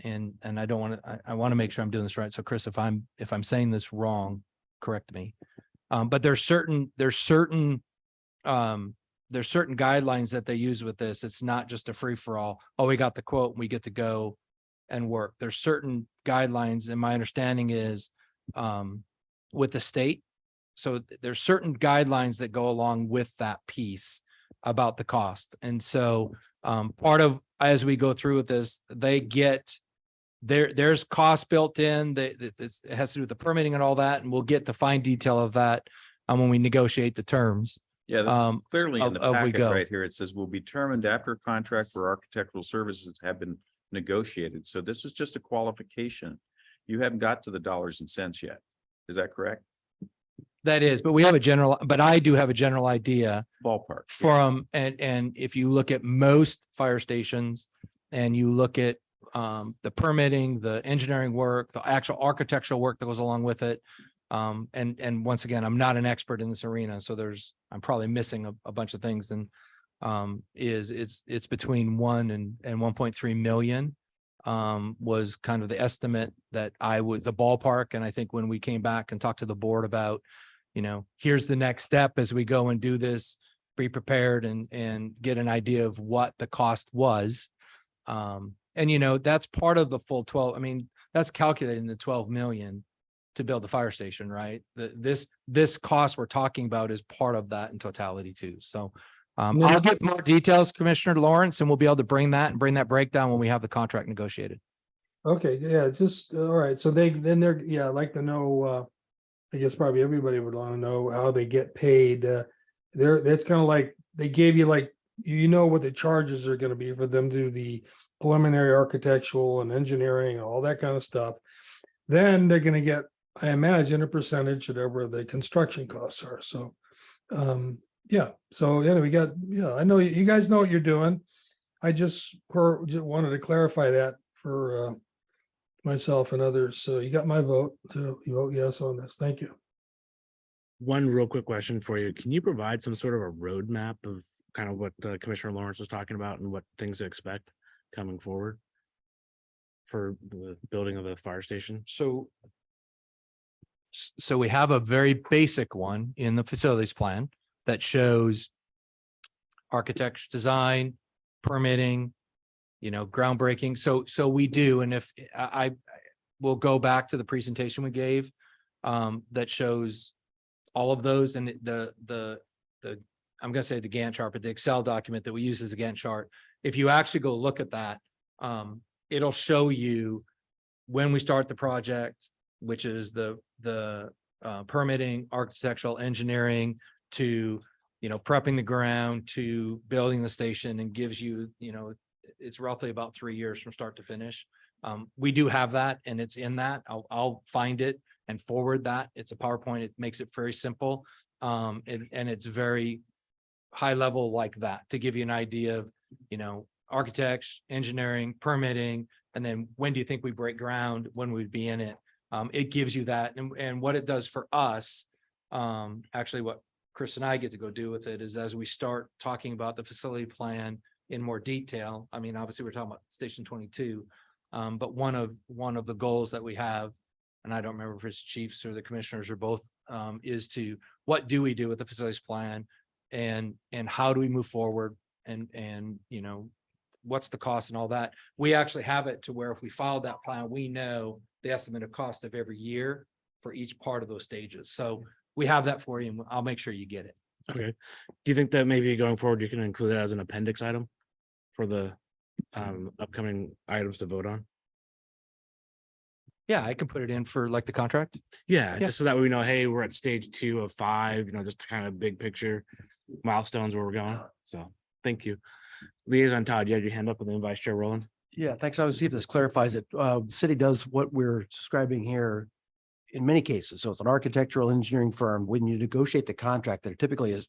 and I don't want to, I want to make sure I'm doing this right. So Chris, if I'm saying this wrong, correct me. But there's certain guidelines that they use with this. It's not just a free for all. Oh, we got the quote and we get to go and work. There's certain guidelines, and my understanding is with the state. So there's certain guidelines that go along with that piece about the cost. And so part of, as we go through with this, they get there's cost built in that this it has to do with the permitting and all that, and we'll get the fine detail of that when we negotiate the terms. Yeah, that's clearly in the we packet go. right here. It says will be determined after a contract for architectural services have been negotiated. So this is just a qualification. You haven't got to the dollars and cents yet. Is that correct? But I do have a general idea Ballpark. from, and if you look at most fire stations and you look at the permitting, the engineering work, the actual architectural work that goes along with it. And once again, I'm not an expert in this arena, so I'm probably missing a bunch of things, and it's between 1 and 1.3 million was kind of the estimate that the ballpark. And I think when we came back and talked to the board about, here's the next step as we go and do this, be prepared and get an idea of what the cost was. And that's part of the full 12. I mean, that's calculating the 12 million to build the fire station, right? This cost we're talking about is part of that in totality too. So I'll get more details, Commissioner Lawrence, and we'll be able to bring that breakdown when we have the contract negotiated. Okay, yeah, just, all right, so I'd like to know, I guess probably everybody would want to know how they get paid. That's kind of like, they gave you what the charges are gonna be for them to do the preliminary architectural and engineering and all that kind of stuff. Then they're gonna get, I imagine, a percentage, whatever the construction costs are, so. So I know you guys know what you're doing. I just wanted to clarify that for myself and others. So you got my vote to vote yes on this. Thank you. One real quick question for you. Can you provide some sort of a roadmap of kind of what Commissioner Lawrence was talking about and what things to expect coming forward for the building of the fire station? So we have a very basic one in the facilities plan that shows architecture, design, permitting, groundbreaking. So we do. And if I will go back to the presentation we gave that shows all of those, and the I'm going to say the Gantt chart, but the Excel document that we use as a Gantt chart. If you actually go look at that, it'll show you when we start the project, which is the permitting, architectural, engineering, to prepping the ground, to building the station, and gives you it's roughly about 3 years from start to finish. We do have that, and it's in that. I'll find it and forward that. It's a PowerPoint. It makes it very simple, and it's very high level like that to give you an idea of architects, engineering, permitting, and then when do you think we break ground, when we'd be in it. It gives you that, and what it does for us, actually what Chris and I get to go do with it is, as we start talking about the facility plan in more detail. I mean, obviously we're talking about Station 22, but one of the goals that we have, and I don't remember if it's chiefs or the commissioners or both, is to what do we do with the facilities plan, and how do we move forward, and what's the cost and all that. We actually have it to where if we followed that plan, we know the estimated cost of every year for each part of those stages. So we have that for you, and I'll make sure you get it. Okay. Do you think that maybe going forward, you can include that as an appendix item for the upcoming items to vote on? Yeah, I can put it in for like the contract. Yeah, Yeah. just so that we know, hey, we're at stage 2 of 5, just kind of big picture milestones where we're going. So thank you. Liaison Todd, you had your hand up, and then Vice Chair Roland. Yeah, thanks. I would see if this clarifies it. The city does what we're describing here in many cases. So it's an architectural engineering firm. When you negotiate the contract, there typically is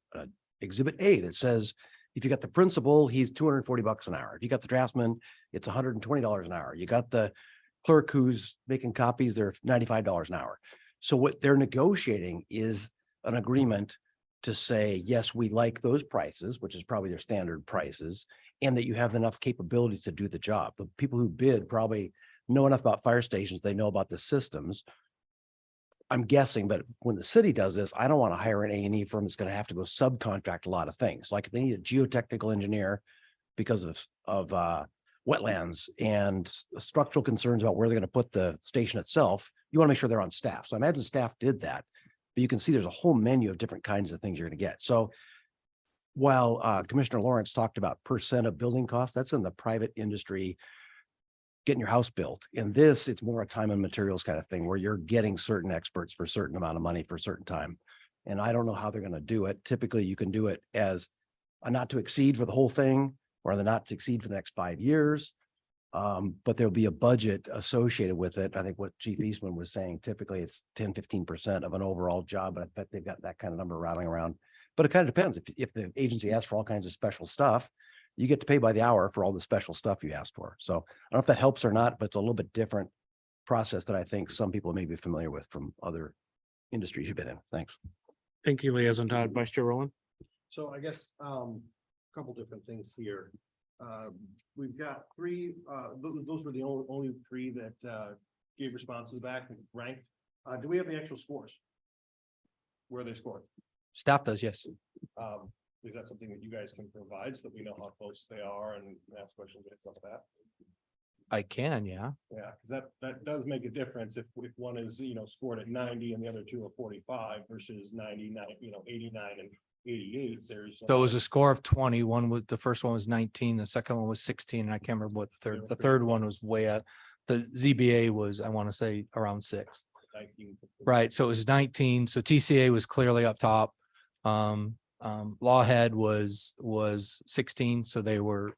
exhibit A that says, if you got the principal, he's $240 an hour. If you got the draftsman, it's $120 an hour. You got the clerk who's making copies, they're $95 an hour. So what they're negotiating is an agreement to say, yes, we like those prices, which is probably their standard prices, and that you have enough capability to do the job. The people who bid probably know enough about fire stations. They know about the systems. I'm guessing, but when the city does this, I don't want to hire an A&E firm that's going to have to go subcontract a lot of things. Like if they need a geotechnical engineer because of wetlands and structural concerns about where they're going to put the station itself, you want to make sure they're on staff. So I imagine staff did that, but you can see there's a whole menu of different kinds of things you're going to get. So while Commissioner Lawrence talked about % of building costs, that's in the private industry getting your house built. In this, it's more a time and materials kind of thing where you're getting certain experts for a certain amount of money for a certain time. And I don't know how they're going to do it. Typically, you can do it as a not to exceed for the whole thing or the not to exceed for the next 5 years. But there'll be a budget associated with it. I think what Chief Eastman was saying, typically it's 10-15% of an overall job, but I bet they've got that kind of number rattling around. But it kind of depends. If the agency asks for all kinds of special stuff, you get to pay by the hour for all the special stuff you asked for. So I don't know if that helps or not, but it's a little bit different process that I think some people may be familiar with from other industries you've been in. Thanks. Thank you, Liaison Todd. Vice Chair Rowland. So I guess, couple different things here. We've got three, those were the only three that, gave responses back and ranked. Do we have the actual scores? Where they scored? Staff does, yes. Is that something that you guys can provide so that we know how close they are and ask questions and stuff like that? I can, yeah. Yeah, because that does make a difference if one is, scored at 90 and the other two are 45 versus 99, 89 and 88. So it was a score of 20. The first one was 19, the second one was 16, and I can't remember what the third one was way at. The ZBA was, I want to say, around 6. 19. Right, so it was 19. So TCA was clearly up top. Lawhead was 16, so they were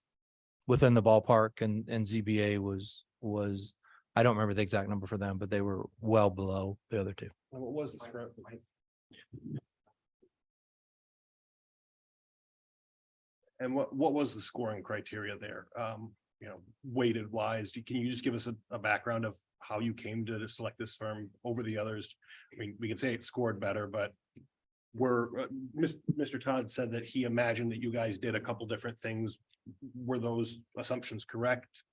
within the ballpark, and ZBA was I don't remember the exact number for them, but they were well below the other two. And what was the score? And what was the scoring criteria there? Weighted wise, can you just give us a background of how you came to select this firm over the others? I mean, we can say it scored better, but Mr. Todd said that he imagined that you guys did a couple different things. Were those assumptions correct?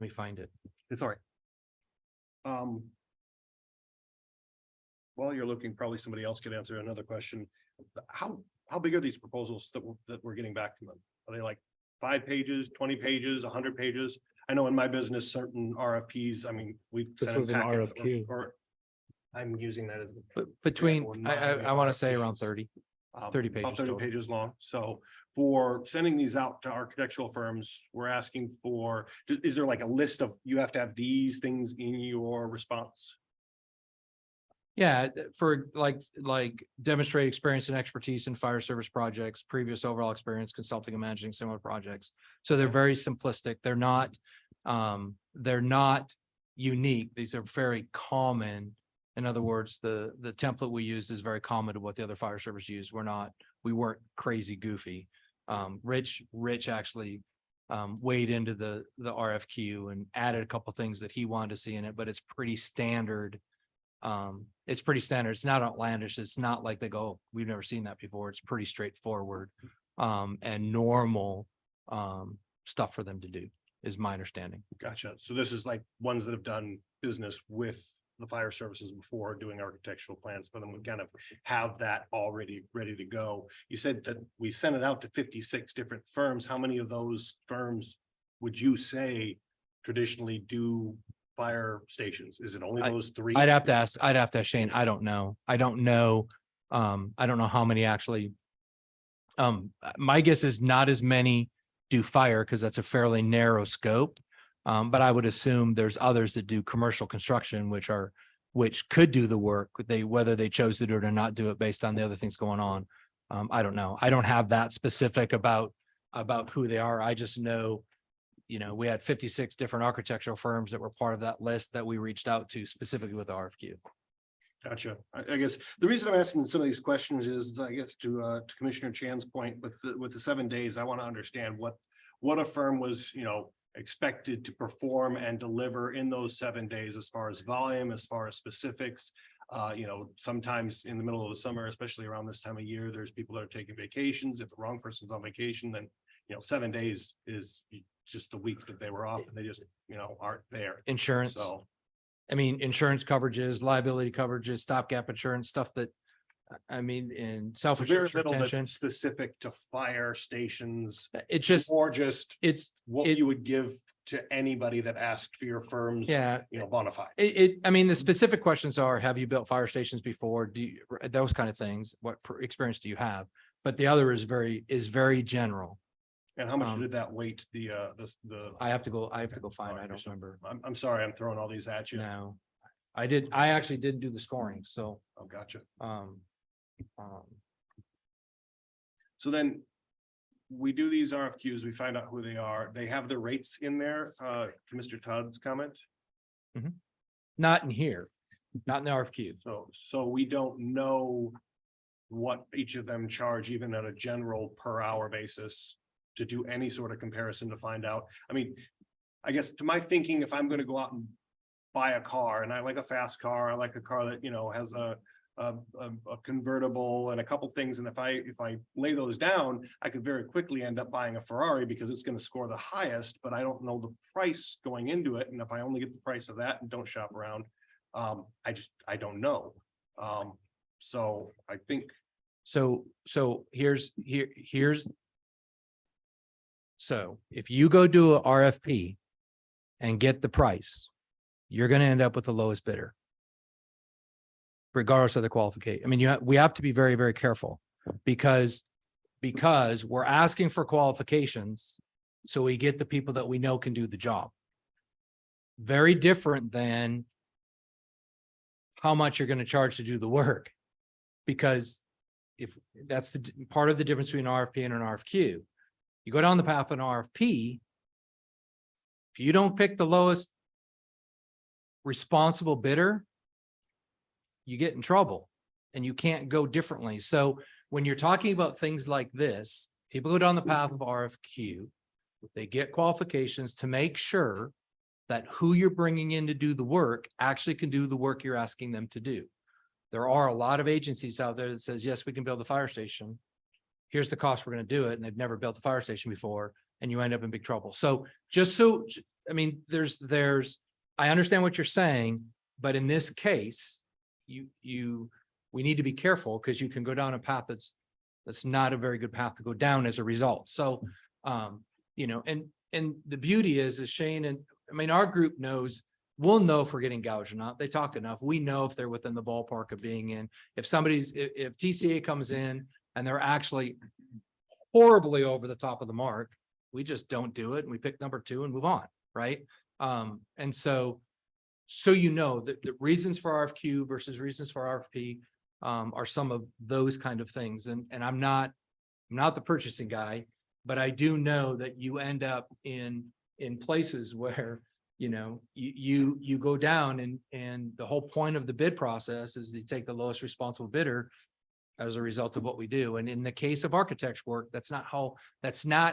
Let me find it. It's all right. While you're looking, probably somebody else could answer another question. How big are these proposals that we're getting back from them? Are they like 5 pages, 20 pages, 100 pages? I know in my business, certain RFPs, I mean, we. This was an RFQ. Or I'm using that as. But between, example in I my want to say around RFPs. 30. 30 About pages 30 total. pages long. So for sending these out to architectural firms, we're asking for, is there like a list of, you have to have these things in your response? Yeah, for like demonstrate experience and expertise in fire service projects, previous overall experience consulting and managing similar projects. So they're very simplistic. They're not unique. These are very common. In other words, the template we use is very common to what the other fire service use. We weren't crazy goofy. Rich actually weighed into the RFQ and added a couple things that he wanted to see in it, but it's pretty standard. It's pretty standard. It's not outlandish. It's not like they go, we've never seen that before. It's pretty straightforward and normal stuff for them to do, is my understanding. Gotcha. So this is like ones that have done business with the fire services before, doing architectural plans for them. We kind of have that already ready to go. You said that we sent it out to 56 different firms. How many of those firms would you say traditionally do fire stations? Is it only those 3? I'd have to ask Shane. I don't know. I don't know how many actually. My guess is not as many do fire because that's a fairly narrow scope. But I would assume there's others that do commercial construction, which could do the work. Whether they chose to do it or not do it based on the other things going on. I don't know. I don't have that specific about who they are. I just know, we had 56 different architectural firms that were part of that list that we reached out to specifically with the RFQ. Gotcha. I guess the reason I'm asking some of these questions is, I guess, to Commissioner Chan's point with the 7 days, I want to understand what a firm was, expected to perform and deliver in those 7 days, as far as volume, as far as specifics. Sometimes in the middle of the summer, especially around this time of year, there's people that are taking vacations. If the wrong person's on vacation, then 7 days is just the week that they were off and they just aren't there. Insurance. So I mean, insurance coverages, liability coverages, stopgap insurance, stuff that I mean, in So very self-insurance little retention, that's specific to fire stations, it's just, or just it's, what it- you would give to anybody that asked for your firm's, yeah. bona fides. I mean, the specific questions are, have you built fire stations before? Do you, those kind of things, what experience do you have? But the other is very general. And how much um, did that weight, the, I have to go find, Alright, I don't so remember I'm sorry, I'm throwing all these at you. now. I actually did do the scoring, so, Oh, gotcha. um, So then we do these RFQs, we find out who they are. They have the rates in there, to Mr. Todd's comment. not in here, not in the RFQ. So we don't know what each of them charge, even at a general per hour basis, to do any sort of comparison to find out. I mean, I guess to my thinking, if I'm gonna go out and buy a car, and I like a fast car, I like a car that, has a convertible and a couple things, and if I lay those down, I could very quickly end up buying a Ferrari because it's gonna score the highest, but I don't know the price going into it, and if I only get the price of that and don't shop around, I don't know. So I think, So here's. So if you go do a RFP and get the price, you're gonna end up with the lowest bidder. Regardless of the qualification. I mean, we have to be very, very careful because we're asking for qualifications. So we get the people that we know can do the job. Very different than how much you're gonna charge to do the work. Because if that's the part of the difference between an RFP and an RFQ. You go down the path of an RFP. If you don't pick the lowest responsible bidder, you get in trouble and you can't go differently. So when you're talking about things like this, people go down the path of RFQ, they get qualifications to make sure that who you're bringing in to do the work actually can do the work you're asking them to do. There are a lot of agencies out there that says, yes, we can build a fire station. Here's the cost, we're going to do it. And they've never built a fire station before, and you end up in big trouble. So I mean, I understand what you're saying, but in this case, we need to be careful because you can go down a path that's not a very good path to go down as a result. So, and the beauty is Shane, and I mean, our group we'll know if we're getting gouged or not. They talk enough. We know if they're within the ballpark of being in. If TCA comes in and they're actually horribly over the top of the mark, we just don't do it and we pick number 2 and move on, right? And so that the reasons for RFQ versus reasons for RFP are some of those kind of things. And I'm not the purchasing guy, but I do know that you end up in places where you go down and the whole point of the bid process is you take the lowest responsible bidder as a result of what we do. And in the case of architecture work, that's not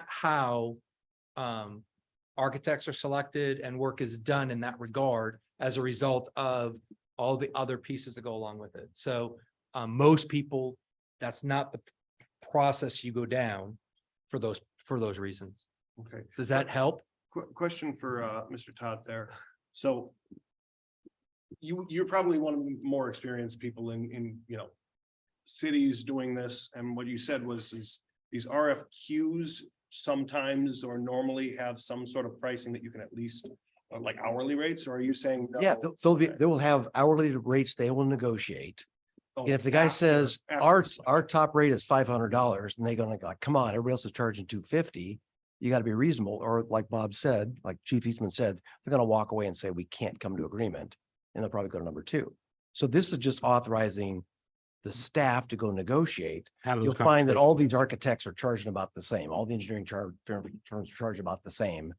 how architects are selected and work is done in that regard as a result of all the other pieces that go along with it. So most people, that's not the process you go down for those reasons. okay. Does that help? Question for Mr. Todd there. So you're probably one of the more experienced people in cities doing this, and what you said was these RFQs sometimes or normally have some sort of pricing that you can at least like hourly rates, or are you saying? Yeah, no? they will have hourly rates they will negotiate. Oh, And if the guy after- says after our top rate is $500 and they're gonna go, come on, everybody else is charging $250. You got to be reasonable, or like Bob said, like Chief Eastman said, they're gonna walk away and say, we can't come to agreement. And they'll probably go to number 2. So this is just authorizing the staff to go negotiate. You'll find that all these architects are charging about the same. All the engineering firms are charging about the same.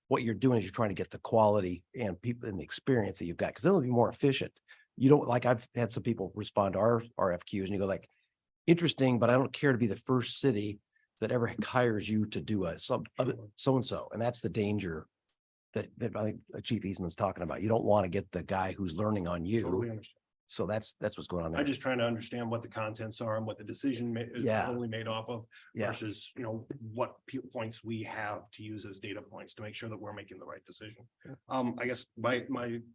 What you're doing is you're trying to get the quality and people and the experience that you've got, because they'll be more efficient. You don't, like, I've had some people respond to our RFQs and you go like, interesting, but I don't care to be the first city that ever hires you to do so-and-so. And that's the danger that I think Chief Eastman's talking about. You don't want to get the guy who's learning on you. Totally understand. So that's what's going on there. I'm just trying to understand what the contents are and what the decision is Yeah. totally made off of Yeah. versus, what points we have to use as data points to make sure that we're making the right decision. I guess my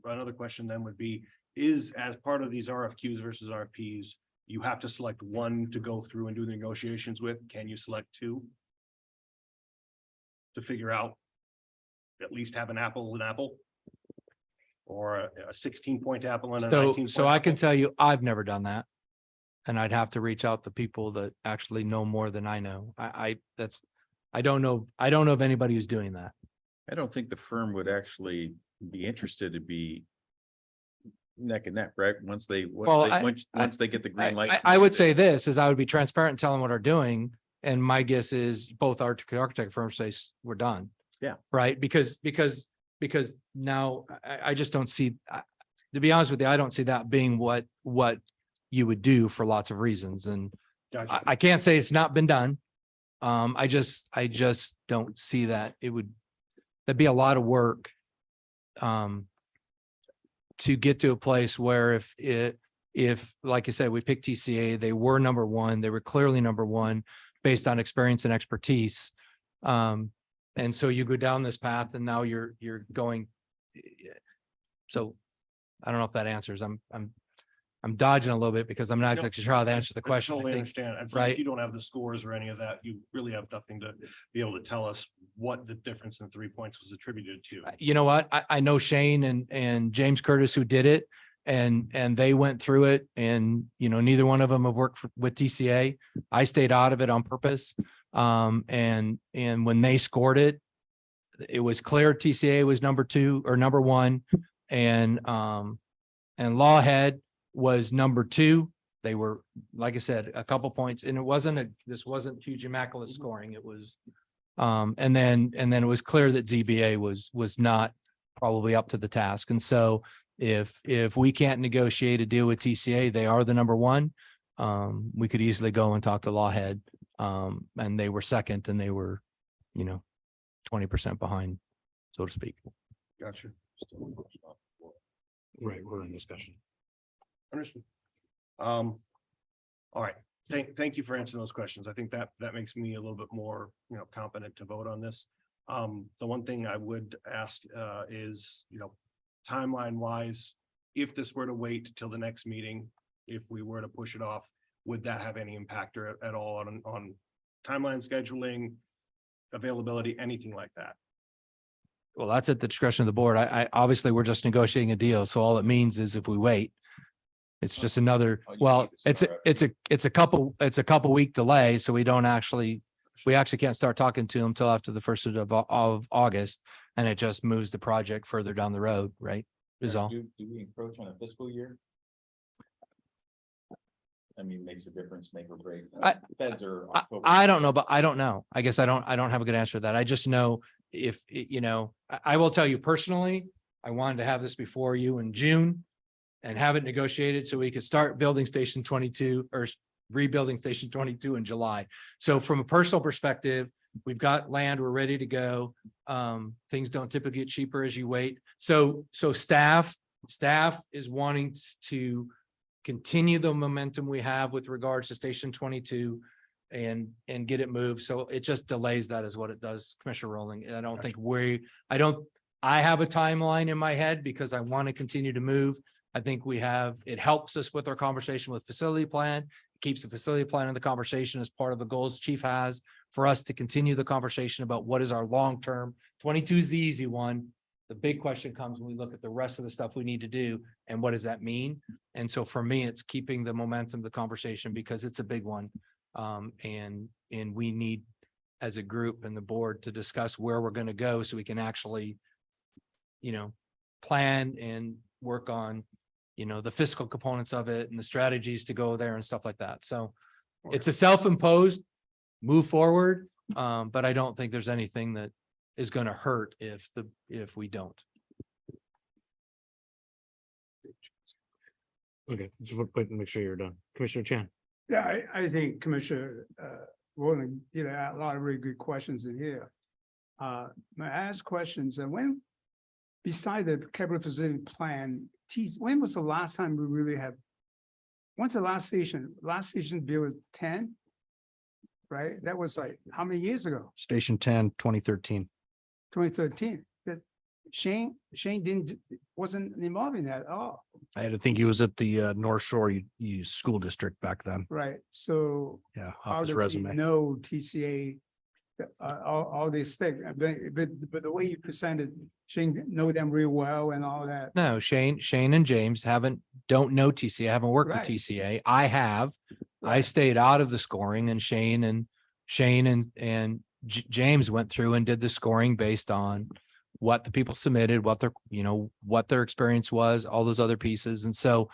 another question then would be, is as part of these RFQs versus RFPs, you have to select one to go through and do the negotiations with. Can you select two? To figure out, at least have an apple and apple? Or a 16-point apple and a 19. So I can tell you, I've never done that. And I'd have to reach out to people that actually know more than I know. I don't know of anybody who's doing that. I don't think the firm would actually be interested to be neck and neck, right? Once they, Well, once they get the green light. I would say this is I would be transparent and tell them what they're doing. And my guess is both architect firms say we're done. Yeah. Right? Because now I just don't see, to be honest with you, I don't see that being what you would do for lots of reasons. And Gotcha. I can't say it's not been done. I just don't see that that'd be a lot of work. To get to a place where if, like I said, we picked TCA, they were number one, they were clearly number one based on experience and expertise. And so you go down this path and now you're going. So I don't know if that answers, I'm dodging a little bit because I'm not No, actually sure how to answer the I question. I totally think. understand. And right? if you don't have the scores or any of that, you really have nothing to be able to tell us what the difference in 3 points was attributed to. You know what? I know Shane and James Curtis who did it and they went through it and, neither one of them have worked with TCA. I stayed out of it on purpose. And when they scored it, it was clear TCA was number two or number one and Lawhead was number two. They were, like I said, a couple points and this wasn't huge immaculate scoring. It was, and then it was clear that ZBA was not probably up to the task. And so if we can't negotiate a deal with TCA, they are the number one. We could easily go and talk to Lawhead. And they were second and they were, 20% behind, so to speak. Gotcha. Right, we're in discussion. Understood. All right. Thank you for answering those questions. I think that makes me a little bit more, competent to vote on this. The one thing I would ask is, timeline wise, if this were to wait till the next meeting, if we were to push it off, would that have any impact or at all on timeline scheduling, availability, anything like that? Well, that's at the discretion of the board. I obviously we're just negotiating a deal. So all it means is if we wait, it's just another, well, it's a couple week delay. So we actually can't start talking to them until after the 1st of August. And it just moves the project further down the road, right? Is all. Do we encroach on a fiscal year? I mean, makes a difference, make or break. Feds are. I don't know, but I don't know. I guess I don't have a good answer to that. I just know if, I will tell you personally, I wanted to have this before you in June and have it negotiated so we could start building station 22 or rebuilding station 22 in July. So from a personal perspective, we've got land, we're ready to go. Things don't typically get cheaper as you wait. So staff is wanting to continue the momentum we have with regards to station 22 and get it moved. So it just delays that is what it does, Commissioner Rowling. I don't think I have a timeline in my head because I want to continue to move. I think it helps us with our conversation with facility plan, it keeps the facility plan in the conversation as part of the goals chief has for us to continue the conversation about what is our long-term. 22 is the easy one. The big question comes when we look at the rest of the stuff we need to do and what does that mean? And so for me, it's keeping the momentum of the conversation because it's a big one. And we need as a group and the board to discuss where we're going to go so we can actually, plan and work on, the fiscal components of it and the strategies to go there and stuff like that. So it's a self-imposed move forward. But I don't think there's anything that is going to hurt if we don't. Okay, just wait and make sure you're done. Commissioner Chan. Yeah, I think Commissioner Rowland, a lot of really good questions in here. I ask questions and beside the capital facility plan, when was the last time we really have? When's the last station bill was 10? Right? That was like, how many years ago? Station 10, 2013. 2013. Shane wasn't involved in that at all, I had to think he was at the North Shore School District back then. right? So Yeah, how off his does he resume. know TCA? All these things, but the way you presented, Shane know them real well and all that. No, Shane and James don't know TCA, haven't worked with Right. TCA. I have. I Right. stayed out of the scoring and Shane and James went through and did the scoring based on what the people submitted, what their experience was, all those other pieces. And so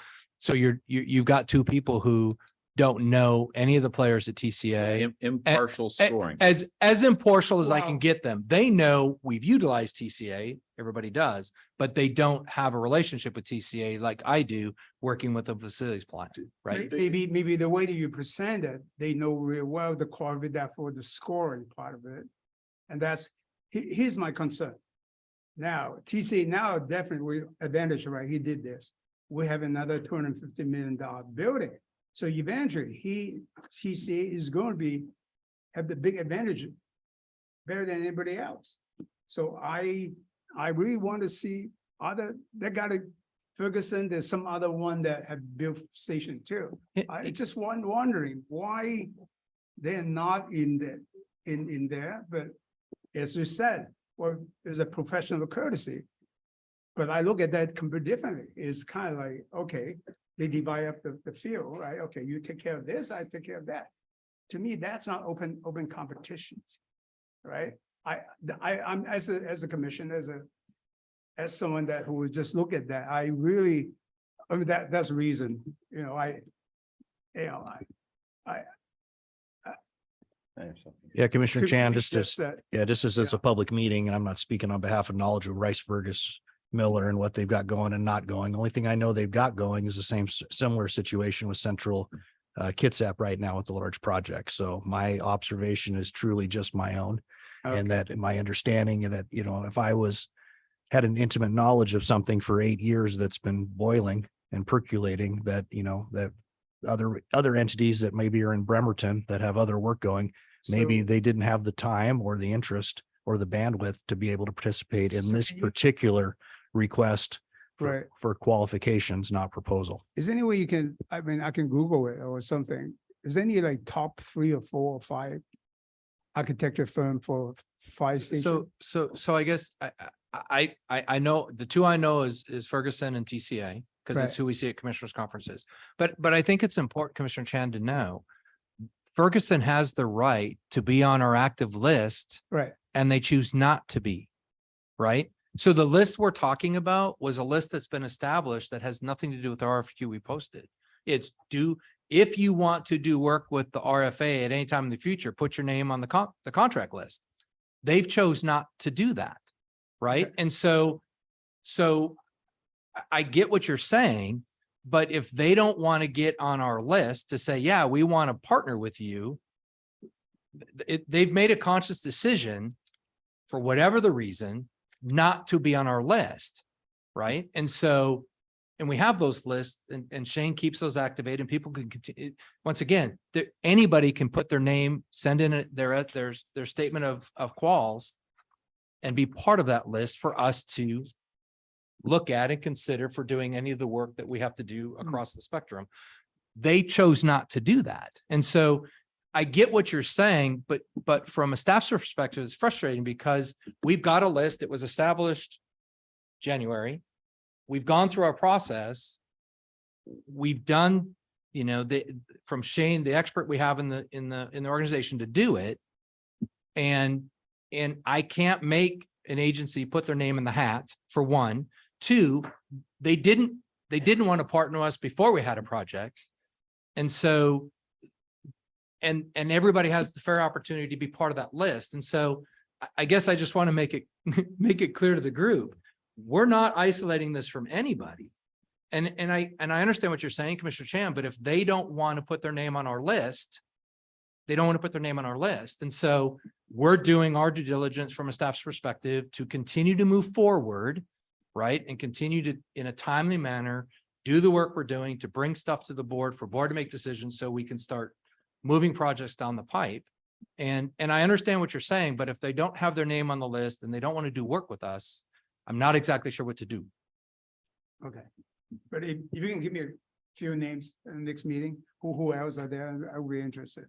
you've got two people who don't know any of the players at TCA. Impartial scoring. As impartial as I can Wow. get them. They know we've utilized TCA, everybody does, but they don't have a relationship with TCA like I do, working with a facilities plan, right? Maybe the way that you present it, they know real well the core of it, that for the scoring part of it. And here's my concern. Now, TCA now definitely advantage, right? He did this. We have another $250 million building. So eventually TCA is going to have the big advantage better than anybody else. So I really want to see they got a Ferguson, there's some other one that have built station too. I just wondering why they're not in there, but as you said, well, there's a professional courtesy. But I look at that completely differently. It's kind of like, okay, they divide up the field, right? Okay, you take care of this, I take care of that. To me, that's not open competitions, right? I'm as a commission, as someone who would just look at that, I mean, that's the reason, Yeah, Commissioner Chan, just that. just as it's Yeah. a public meeting, and I'm not speaking on behalf of knowledge of Rice Burgess Miller and what they've got going and not going. The only thing I know they've got going is the similar situation with Central Kitsap right now with the large project. So my observation is truly just my own. And that my understanding that, if I had an intimate knowledge of something for 8 years that's been boiling and percolating, that, that other entities that maybe are in Bremerton that have other work going, maybe So- they didn't have the time or the interest or the bandwidth to be able to participate in So this can you- particular request Right. for qualifications, not proposal. Is there any way you can, I mean, I can Google it or something. Is there any like top 3 or 4 or 5 architecture firm for fire station? So I guess I know the two I know is Ferguson and TCA, because it's Right. who we see at commissioners conferences. But I think it's important, Commissioner Chan, to know Ferguson has the right to be on our active list Right, and they choose not to be, right? So the list we're talking about was a list that's been established that has nothing to do with the RFQ we posted. It's if you want to do work with the RFA at any time in the future, put your name on the contract list. They've chose not to do that, right? Okay. And so I get what you're saying, but if they don't want to get on our list to say, yeah, we want to partner with you, they've made a conscious decision for whatever the reason not to be on our list, right? And we have those lists and Shane keeps those activated and people can continue. Once again, anybody can put their name, send in their statement of quals and be part of that list for us to look at and consider for doing any of the work that we have to do across the spectrum. They chose not to do that. And so I get what you're saying, but from a staff's perspective, it's frustrating because we've got a list. It was established January. We've gone through our process. We've done, from Shane, the expert we have in the organization to do it. And I can't make an agency put their name in the hat, for one. Two, they didn't want to partner with us before we had a project. And so, and everybody has the fair opportunity to be part of that list. And so I guess I just want to make it clear to the group, we're not isolating this from anybody. And I understand what you're saying, Commissioner Chan, but if they don't want to put their name on our list, they don't want to put their name on our list. And so we're doing our due diligence from a staff's perspective to continue to move forward, right? And continue to, in a timely manner, do the work we're doing to bring stuff to the board for board to make decisions so we can start moving projects down the pipe. And I understand what you're saying, but if they don't have their name on the list and they don't want to do work with us, I'm not exactly sure what to do. Okay. But if you can give me a few names in the next meeting, who else are there, I'll be interested.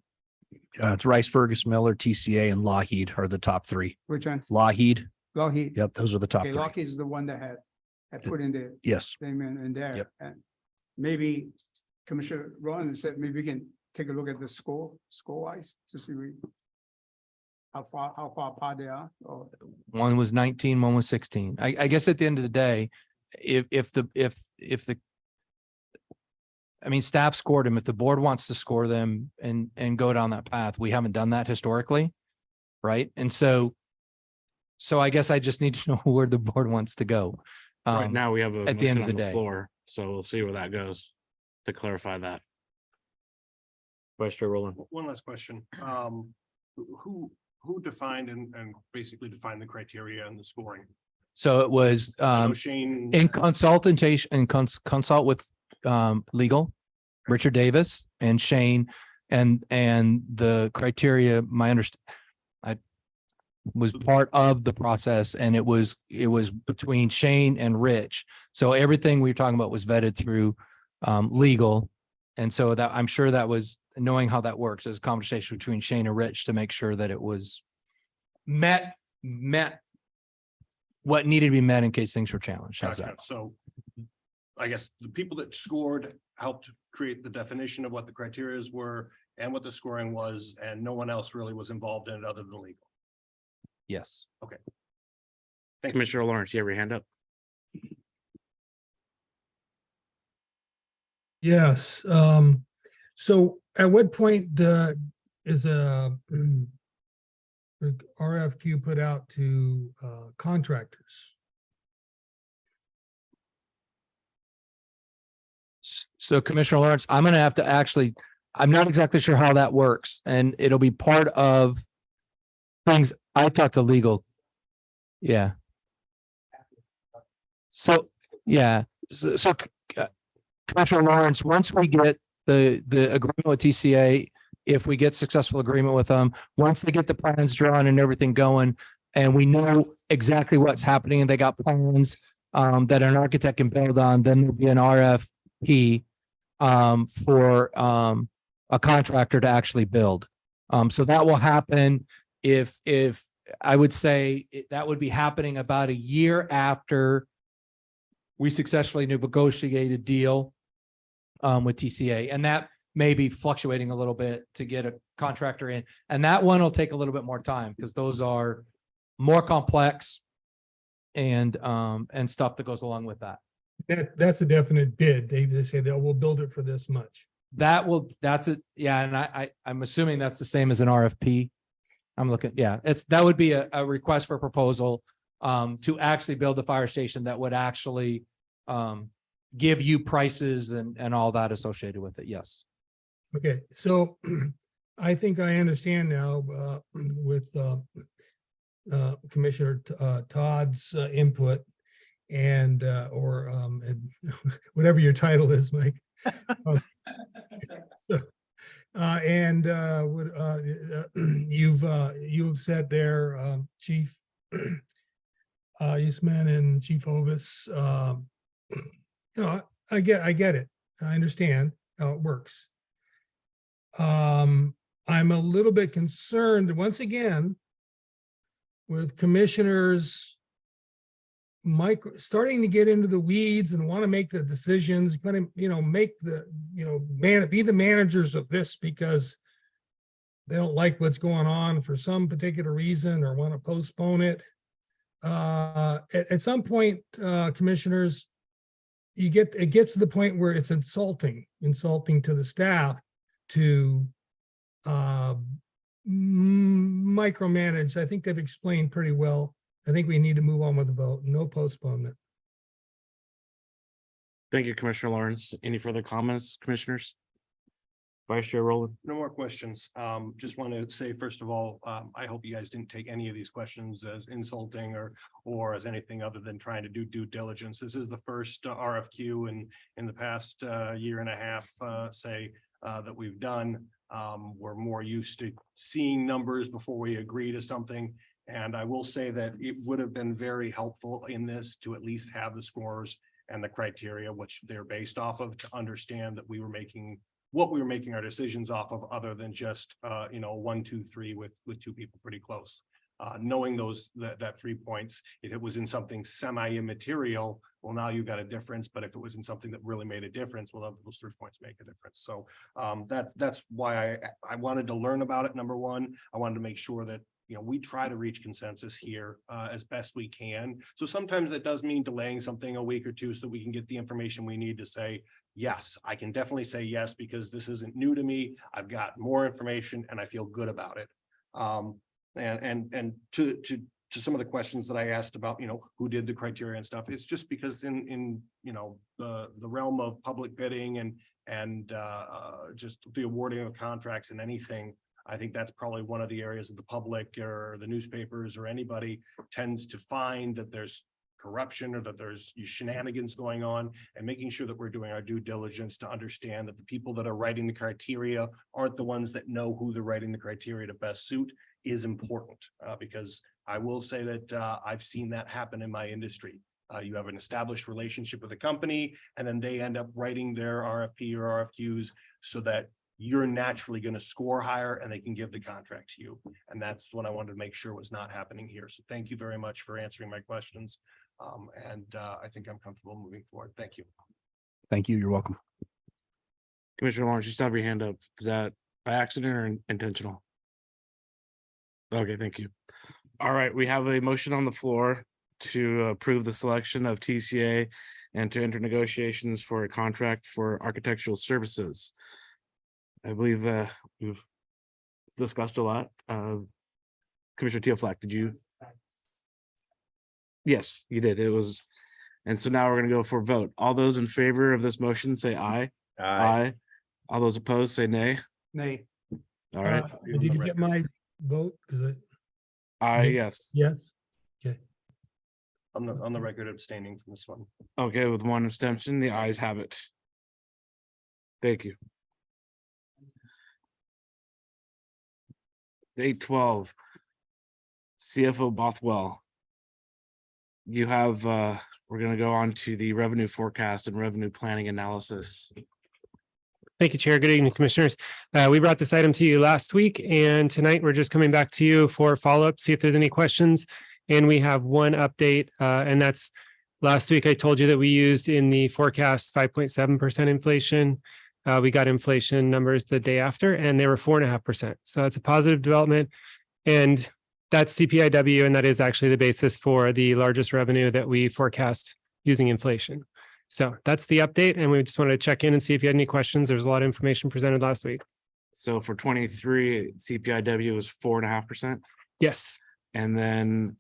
It's Rice, Fergus, Miller, TCA, and Lockheed are the top three. Which one? Lockheed, Lockheed. yep, those are the top Okay, three. Lockheed is the one that had put in the Yes, thing in there. Yep. And maybe Commissioner Ron said, maybe we can take a look at the score wise to see how far apart they are, or One was 19, one was 16. I guess at the end of the day, if the I mean, staff scored them. If the board wants to score them and go down that path, we haven't done that historically. Right. And so I guess I just need to know where the board wants to go. Right now, we have a at the end motion of on the the day. floor, so we'll see where that goes to clarify that. Vice Chair Rowland. One last question. Who defined and basically defined the criteria and the scoring? So it was I know Shane. in consultation and consult with legal, Richard Davis and Shane, and the criteria, my I was part of the process, and it was between Shane and Rich. So everything we were talking about was vetted through legal. And so that I'm sure that was knowing how that works as a conversation between Shane and Rich to make sure that it was met what needed to be met in case things were challenged. How's Gotcha. that? So I guess the people that scored helped create the definition of what the criterias were and what the scoring was, and no one else really was involved in it other than legal. Yes. Thank you. Commissioner Lawrence, you have your hand up. Yes, so at what point is a the RFQ put out to contractors? So Commissioner Lawrence, I'm going to have to actually, I'm not exactly sure how that works, and it'll be part of things. I talked to legal. Yeah. So, yeah, so Commissioner Lawrence, once we get the agreement with TCA, if we get successful agreement with them, once they get the plans drawn and everything going, and we know exactly what's happening, and they got plans that an architect can build on, then there'll be an RFP for a contractor to actually build. So that will happen if I would say that would be happening about a year after we successfully negotiate a deal with TCA, and that may be fluctuating a little bit to get a contractor in, and that one will take a little bit more time because those are more complex and stuff that goes along with that. That's a definite bid. They say we'll build it for this much. That's it. Yeah. And I'm assuming that's the same as an RFP. I'm looking, yeah, that would be a request for proposal to actually build the fire station that would actually give you prices and all that associated with it. Yes. Okay, so I think I understand now with Commissioner Todd's input and and whatever your title is, Mike. You've said there, Chief Eastman and Chief Ovis, I get it. I understand how it works. I'm a little bit concerned once again with commissioners starting to get into the weeds and want to make the decisions, going to, make the, be the managers of this because they don't like what's going on for some particular reason or want to postpone it. At some point, commissioners, it gets to the point where it's insulting to the staff to micromanage. I think they've explained pretty well. I think we need to move on with the vote. No postponement. Thank you, Commissioner Lawrence. Any further comments, commissioners? Vice Chair Rowland. No more questions. Just want to say, first of all, I hope you guys didn't take any of these questions as insulting or as anything other than trying to do due diligence. This is the first RFQ in the past year and a half, that we've done. We're more used to seeing numbers before we agree to something. And I will say that it would have been very helpful in this to at least have the scores and the criteria which they're based off of, to understand that we were making what we were making our decisions off of, other than just, 1, 2, 3 with two people pretty close. Knowing that 3 points, if it was in something semi-immaterial, well, now you've got a difference, but if it was in something that really made a difference, well, those 3 points make a difference. So that's why I wanted to learn about it. Number one, I wanted to make sure that we try to reach consensus here as best we can. So sometimes that does mean delaying something a week or two so that we can get the information we need to say, yes, I can definitely say yes, because this isn't new to me. I've got more information and I feel good about it. And to some of the questions that I asked about, who did the criteria and stuff, it's just because in the realm of public bidding and just the awarding of contracts and anything, I think that's probably one of the areas of the public or the newspapers or anybody tends to find that there's corruption or that there's shenanigans going on, and making sure that we're doing our due diligence to understand that the people that are writing the criteria aren't the ones that know who they're writing the criteria to best suit is important, because I will say that I've seen that happen in my industry. You have an established relationship with a company, and then they end up writing their RFP or RFQs so that you're naturally going to score higher and they can give the contract to you. And that's what I wanted to make sure was not happening here. So thank you very much for answering my questions. I think I'm comfortable moving forward. Thank you. Thank you. You're welcome. Commissioner Lawrence, you still have your hand up. Is that by accident or intentional? Okay, thank you. All right, we have a motion on the floor to approve the selection of TCA and to enter negotiations for a contract for architectural services. I believe we've discussed a lot. Commissioner Teoflack, did you? Yes, you did. It was, and so now we're going to go for a vote. All those in favor of this motion, say aye. Aye. All those opposed, say nay. Nay. All right. Did you get my vote? Cause Aye, yes. yes. On the record abstaining from this one. Okay, with one abstention, the ayes have it. Thank you. 8:12. CFO Bothwell. You have, we're gonna go on to the revenue forecast and revenue planning analysis. Thank you, Chair. Good evening, Commissioners. We brought this item to you last week, and tonight we're just coming back to you for follow-up, see if there's any questions. And we have one update, and that's last week I told you that we used in the forecast 5.7% inflation. We got inflation numbers the day after, and they were 4.5%. So it's a positive development. And that's CPIW, and that is actually the basis for the largest revenue that we forecast using inflation. So that's the update, and we just wanted to check in and see if you had any questions. There's a lot of information presented last week. So for 23, CPIW was 4.5%. Yes. And then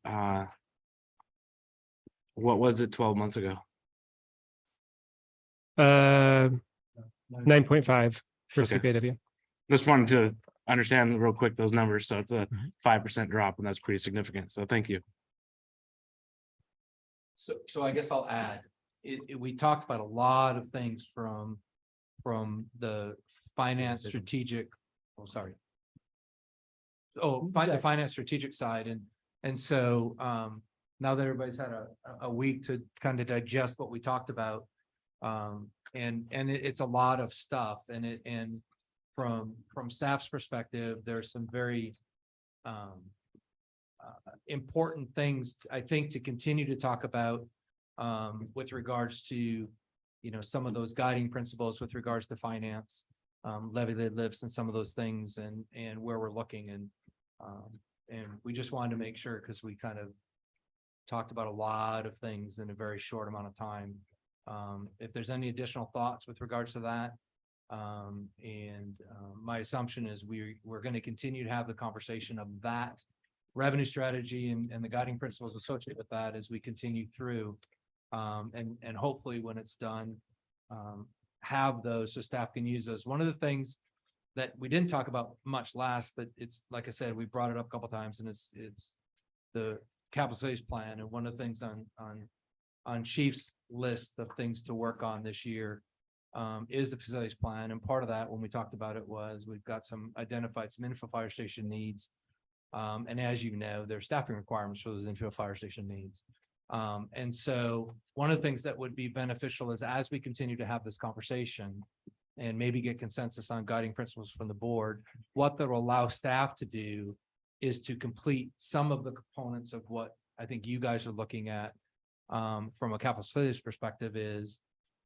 what was it 12 months ago? 9.5 for Okay. CPIW. Just wanted to understand real quick those numbers. So it's a 5% drop, and that's pretty significant. So thank you. So I guess I'll add, we talked about a lot of things from the finance strategic, the finance strategic side. And so now that everybody's had a week to kind of digest what we talked about, and it's a lot of stuff, and from staff's perspective, there's some very important things, I think, to continue to talk about with regards to, some of those guiding principles with regards to finance, levy lifts and some of those things, and where we're looking, and we just wanted to make sure, because we kind of talked about a lot of things in a very short amount of time. If there's any additional thoughts with regards to that, my assumption is we're going to continue to have the conversation of that revenue strategy and the guiding principles associated with that as we continue through, and hopefully when it's done, have those so staff can use those. One of the things that we didn't talk about much last, but it's like I said, we brought it up a couple of times, and it's the capital studies plan. And one of the things on Chief's list of things to work on this year is the facilities plan. And part of that, when we talked about it, was we've got identified some info fire station needs And as you know, there's staffing requirements for those infield fire station needs. And so one of the things that would be beneficial is as we continue to have this conversation and maybe get consensus on guiding principles from the board, what that will allow staff to do is to complete some of the components of what I think you guys are looking at from a capital facilities perspective is,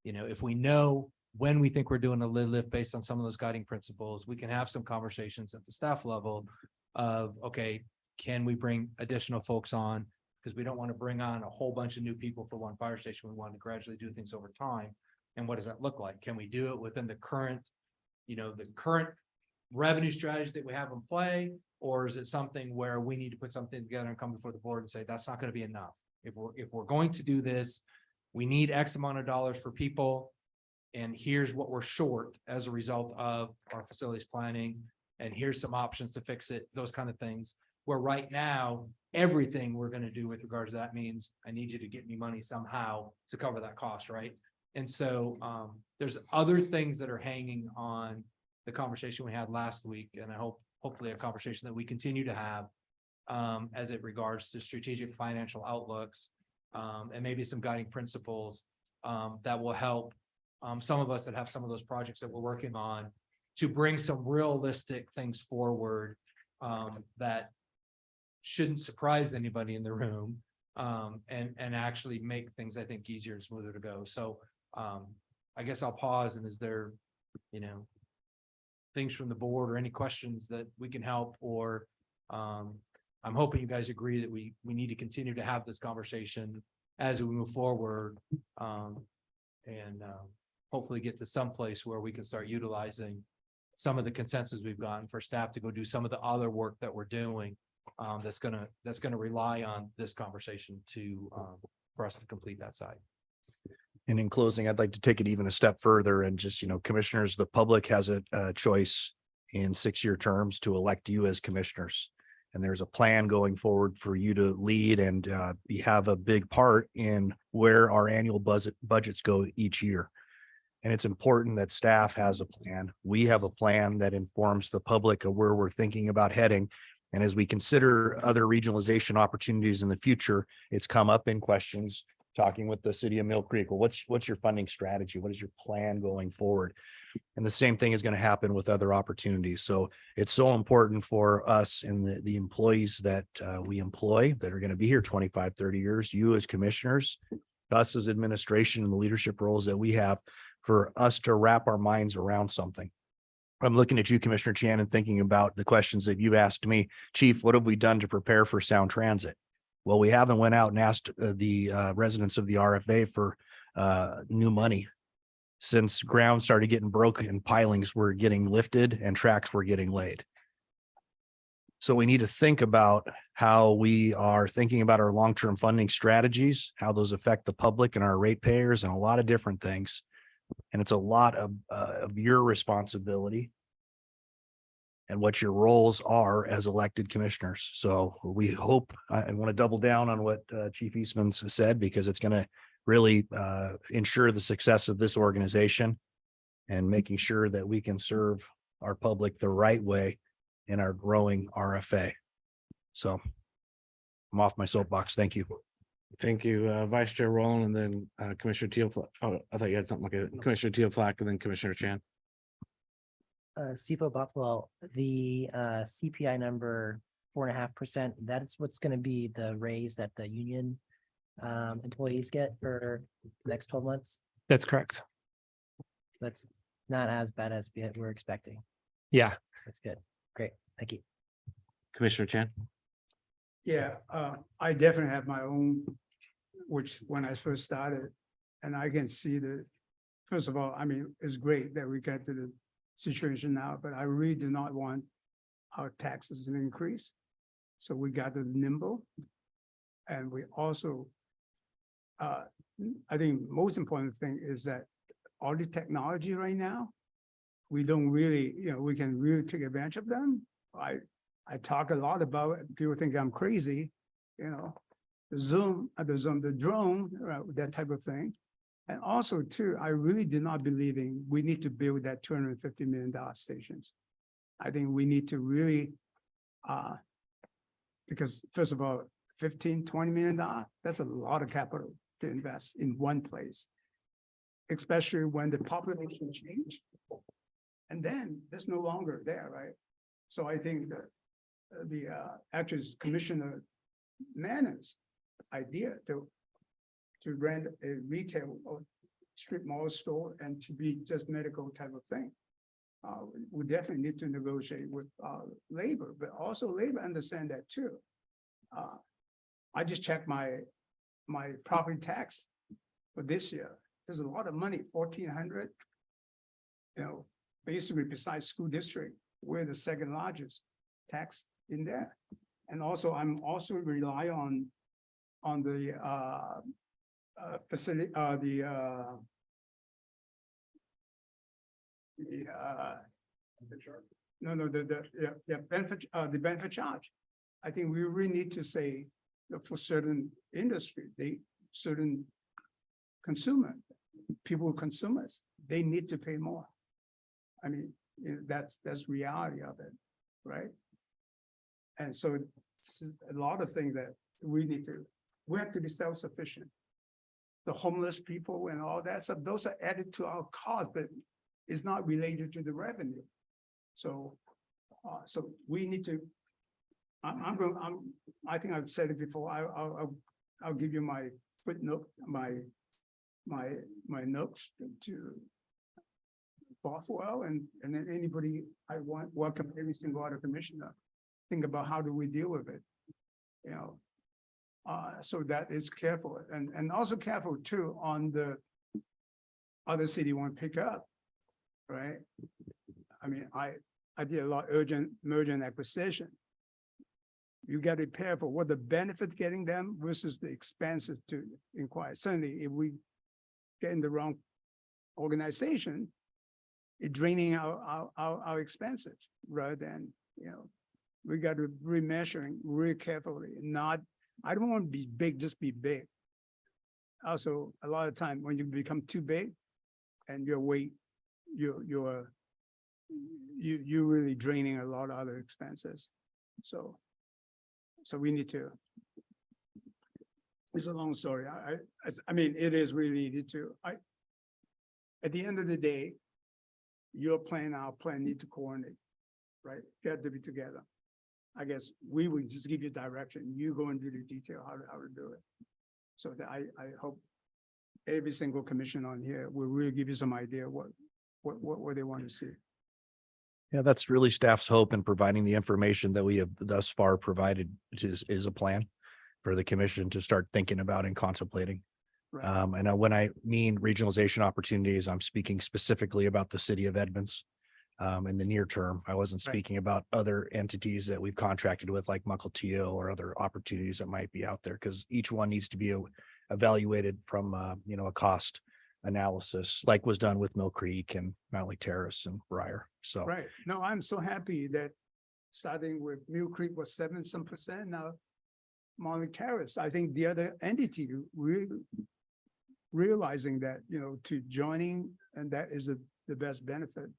if we know when we think we're doing a lid lift based on some of those guiding principles, we can have some conversations at the staff level of, okay, can we bring additional folks on? Because we don't want to bring on a whole bunch of new people for one fire station. We want to gradually do things over time. And what does that look like? Can we do it within the current, the current revenue strategy that we have in play? Or is it something where we need to put something together and come before the board and say, that's not going to be enough. If we're going to do this, we need X amount of dollars for people. And here's what we're short as a result of our facilities planning. And here's some options to fix it, those kind of things. Where right now, everything we're going to do with regards to that means I need you to get me money somehow to cover that cost, right? And so there's other things that are hanging on the conversation we had last week. And I hopefully a conversation that we continue to have as it regards to strategic financial outlooks and maybe some guiding principles that will help some of us that have some of those projects that we're working on to bring some realistic things forward that shouldn't surprise anybody in the room and actually make things, I think, easier and smoother to go. So I guess I'll pause. And is there, things from the board or any questions that we can help? Or I'm hoping you guys agree that we need to continue to have this conversation as we move forward and hopefully get to some place where we can start utilizing some of the consensus we've gotten for staff to go do some of the other work that we're doing that's gonna rely on this conversation to for us to complete that side. And in closing, I'd like to take it even a step further and just, commissioners, the public has a choice in 6-year terms to elect you as commissioners. And there's a plan going forward for you to lead and you have a big part in where our annual budgets go each year. And it's important that staff has a plan. We have a plan that informs the public of where we're thinking about heading. And as we consider other regionalization opportunities in the future, it's come up in questions talking with the city of Mill Creek. Well, what's your funding strategy? What is your plan going forward? And the same thing is going to happen with other opportunities. So it's so important for us and the employees that we employ that are going to be here 25, 30 years, you as commissioners, us as administration and the leadership roles that we have, for us to wrap our minds around something. I'm looking at you, Commissioner Chan, and thinking about the questions that you've asked me. Chief, what have we done to prepare for sound transit? Well, we haven't went out and asked the residents of the RFA for new money. Since ground started getting broken and pilings were getting lifted and tracks were getting laid. So we need to think about how we are thinking about our long-term funding strategies, how those affect the public and our ratepayers and a lot of different things. And it's a lot of your responsibility and what your roles are as elected commissioners. So we hope, I want to double down on what Chief Eastman said, because it's going to really ensure the success of this organization and making sure that we can serve our public the right way in our growing RFA. So I'm off my soapbox. Thank you. Thank you, Vice Chair Rowland, and then Commissioner Tealflack. Oh, I thought you had something. Okay, Commissioner Tealflack, and then Commissioner Chan. SIPO Buffalo, the CPI number 4.5%, that's what's going to be the raise that the union employees get for the next 12 months. That's correct. That's not as bad as we're expecting. Yeah. That's good. Great. Thank you. Commissioner Chan. Yeah, I definitely have my own, which when I first started, and I can see that, first of all, I mean, it's great that we got to the situation now, but I really do not want our taxes to increase. So we got to nimble. And we also, I think most important thing is that all the technology right now, we don't really, we can really take advantage of them. I talk a lot about it. People think I'm crazy, the Zoom, the drone, that type of thing. And also too, I really do not believe we need to build that $250 million stations. I think we need to really Because first of all, 15-20 million dollars, that's a lot of capital to invest in one place. Especially when the population change. And then it's no longer there, right? So I think that the actually Commissioner Manners' idea to rent a retail or strip mall store and to be just medical type of thing. We definitely need to negotiate with labor, but also labor understand that too. I just checked my property tax for this year. There's a lot of money, 1,400. You know, basically besides school district, we're the second largest tax in there. And also, I'm also rely on the facility, the benefit charge. I think we really need to say that for certain industry, certain consumers, they need to pay more. I mean, that's reality of it, right? And so this is a lot of things that we have to be self-sufficient. The homeless people and all that stuff, those are added to our cost, but it's not related to the revenue. So, so we need to, I think I've said it before, I'll give you my footnote, my notes to Bothwell and then anybody I welcome every single other commissioner. Think about how do we deal with it, you know? So that is careful and also careful too on the other city won't pick up, right? I mean, I did a lot of urgent merger and acquisition. You got to be careful what the benefits getting them versus the expenses to inquire. Certainly, if we get in the wrong organization, it draining our expenses rather than, you know, we got to be measuring really carefully. Not, I don't want to be big, just be big. Also, a lot of time when you become too big and your weight, you're really draining a lot of other expenses. So we need to. It's a long story. I mean, it is really needed to. At the end of the day, your plan, our plan need to coordinate, right? Got to be together. I guess we would just give you direction. You go into the detail how to do it. So that I hope every single commission on here will really give you some idea what they want to see. Yeah, that's really staff's hope in providing the information that we have thus far provided is a plan for the commission to start thinking about and contemplating. Right. And when I mean regionalization opportunities, I'm speaking specifically about the city of Edmonds. In the near term, I wasn't Right. speaking about other entities that we've contracted with like Mukilteo or other opportunities that might be out there, because each one needs to be evaluated from a cost analysis like was done with Mill Creek and Mountley Terrace and Briar. So Right. No, I'm so happy that starting with Mill Creek was 7% now. Mountley Terrace, I think the other entity really realizing that, you know, to joining, and that is the best benefit.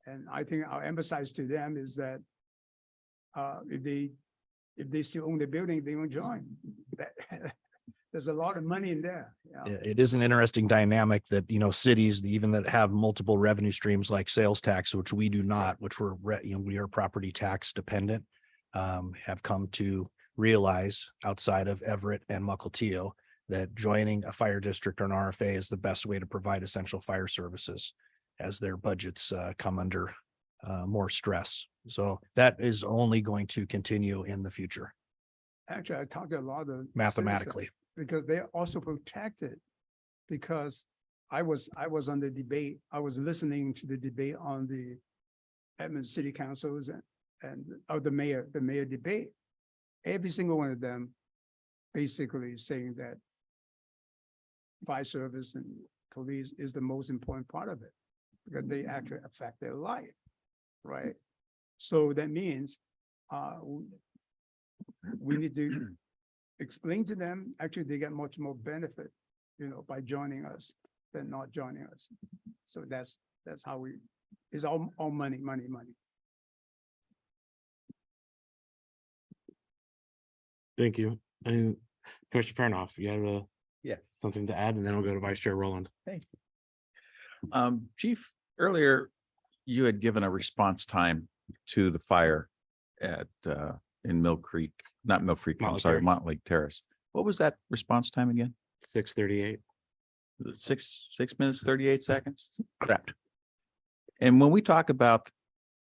And I think I'll emphasize to them is that if they still own the building, they won't join. There's a lot of money in there. Yeah. it is an interesting dynamic that, cities even that have multiple revenue streams like sales tax, which we do not, which we are property tax dependent, have come to realize outside of Everett and Mukilteo that joining a fire district or an RFA is the best way to provide essential fire services as their budgets come under more stress. So that is only going to continue in the future. Actually, I talked to a lot of Mathematically. citizens because they're also protected. Because I was on the debate, I was listening to the debate on the Edmonds City Councils and the mayor debate. Every single one of them basically saying that fire service and police is the most important part of it, because they actually affect their life, right? So that means we need to explain to them, actually they get much more benefit, by joining us than not joining us. So that's how it's all money. Thank you. And Commissioner Farnoff, you have Yes. something to add, and then we'll go to Vice Chair Rowland. Chief, earlier you had given a response time to the fire at, in Mill Creek, not Mill Creek, I'm Montlake sorry, Terrace. Montlake Terrace. What was that response time again? 6:38. Was it 6 minutes, 38 seconds? Correct. And when we talk about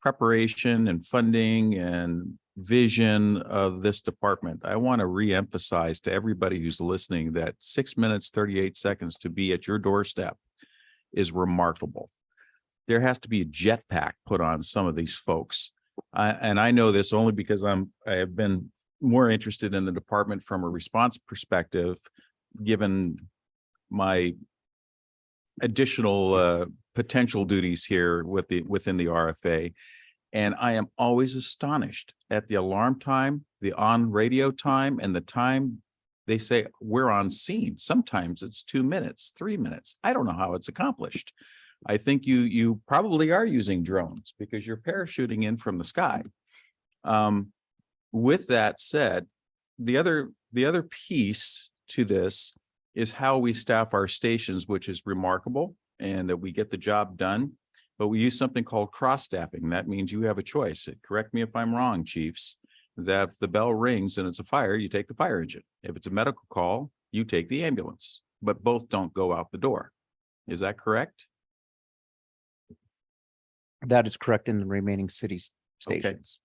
preparation and funding and vision of this department, I want to reemphasize to everybody who's listening that 6 minutes, 38 seconds to be at your doorstep is remarkable. There has to be a jetpack put on some of these folks. And I know this only because I have been more interested in the department from a response perspective, given my additional potential duties here within the RFA. And I am always astonished at the alarm time, the on radio time, and the time they say we're on scene. Sometimes it's 2 minutes, 3 minutes. I don't know how it's accomplished. I think you probably are using drones because you're parachuting in from the sky. With that said, the other piece to this is how we staff our stations, which is remarkable, and that we get the job done. But we use something called cross-staffing. That means you have a choice. Correct me if I'm wrong, chiefs, that if the bell rings and it's a fire, you take the fire engine. If it's a medical call, you take the ambulance, but both don't go out the door. Is that correct? That is correct in the remaining cities Okay. stations.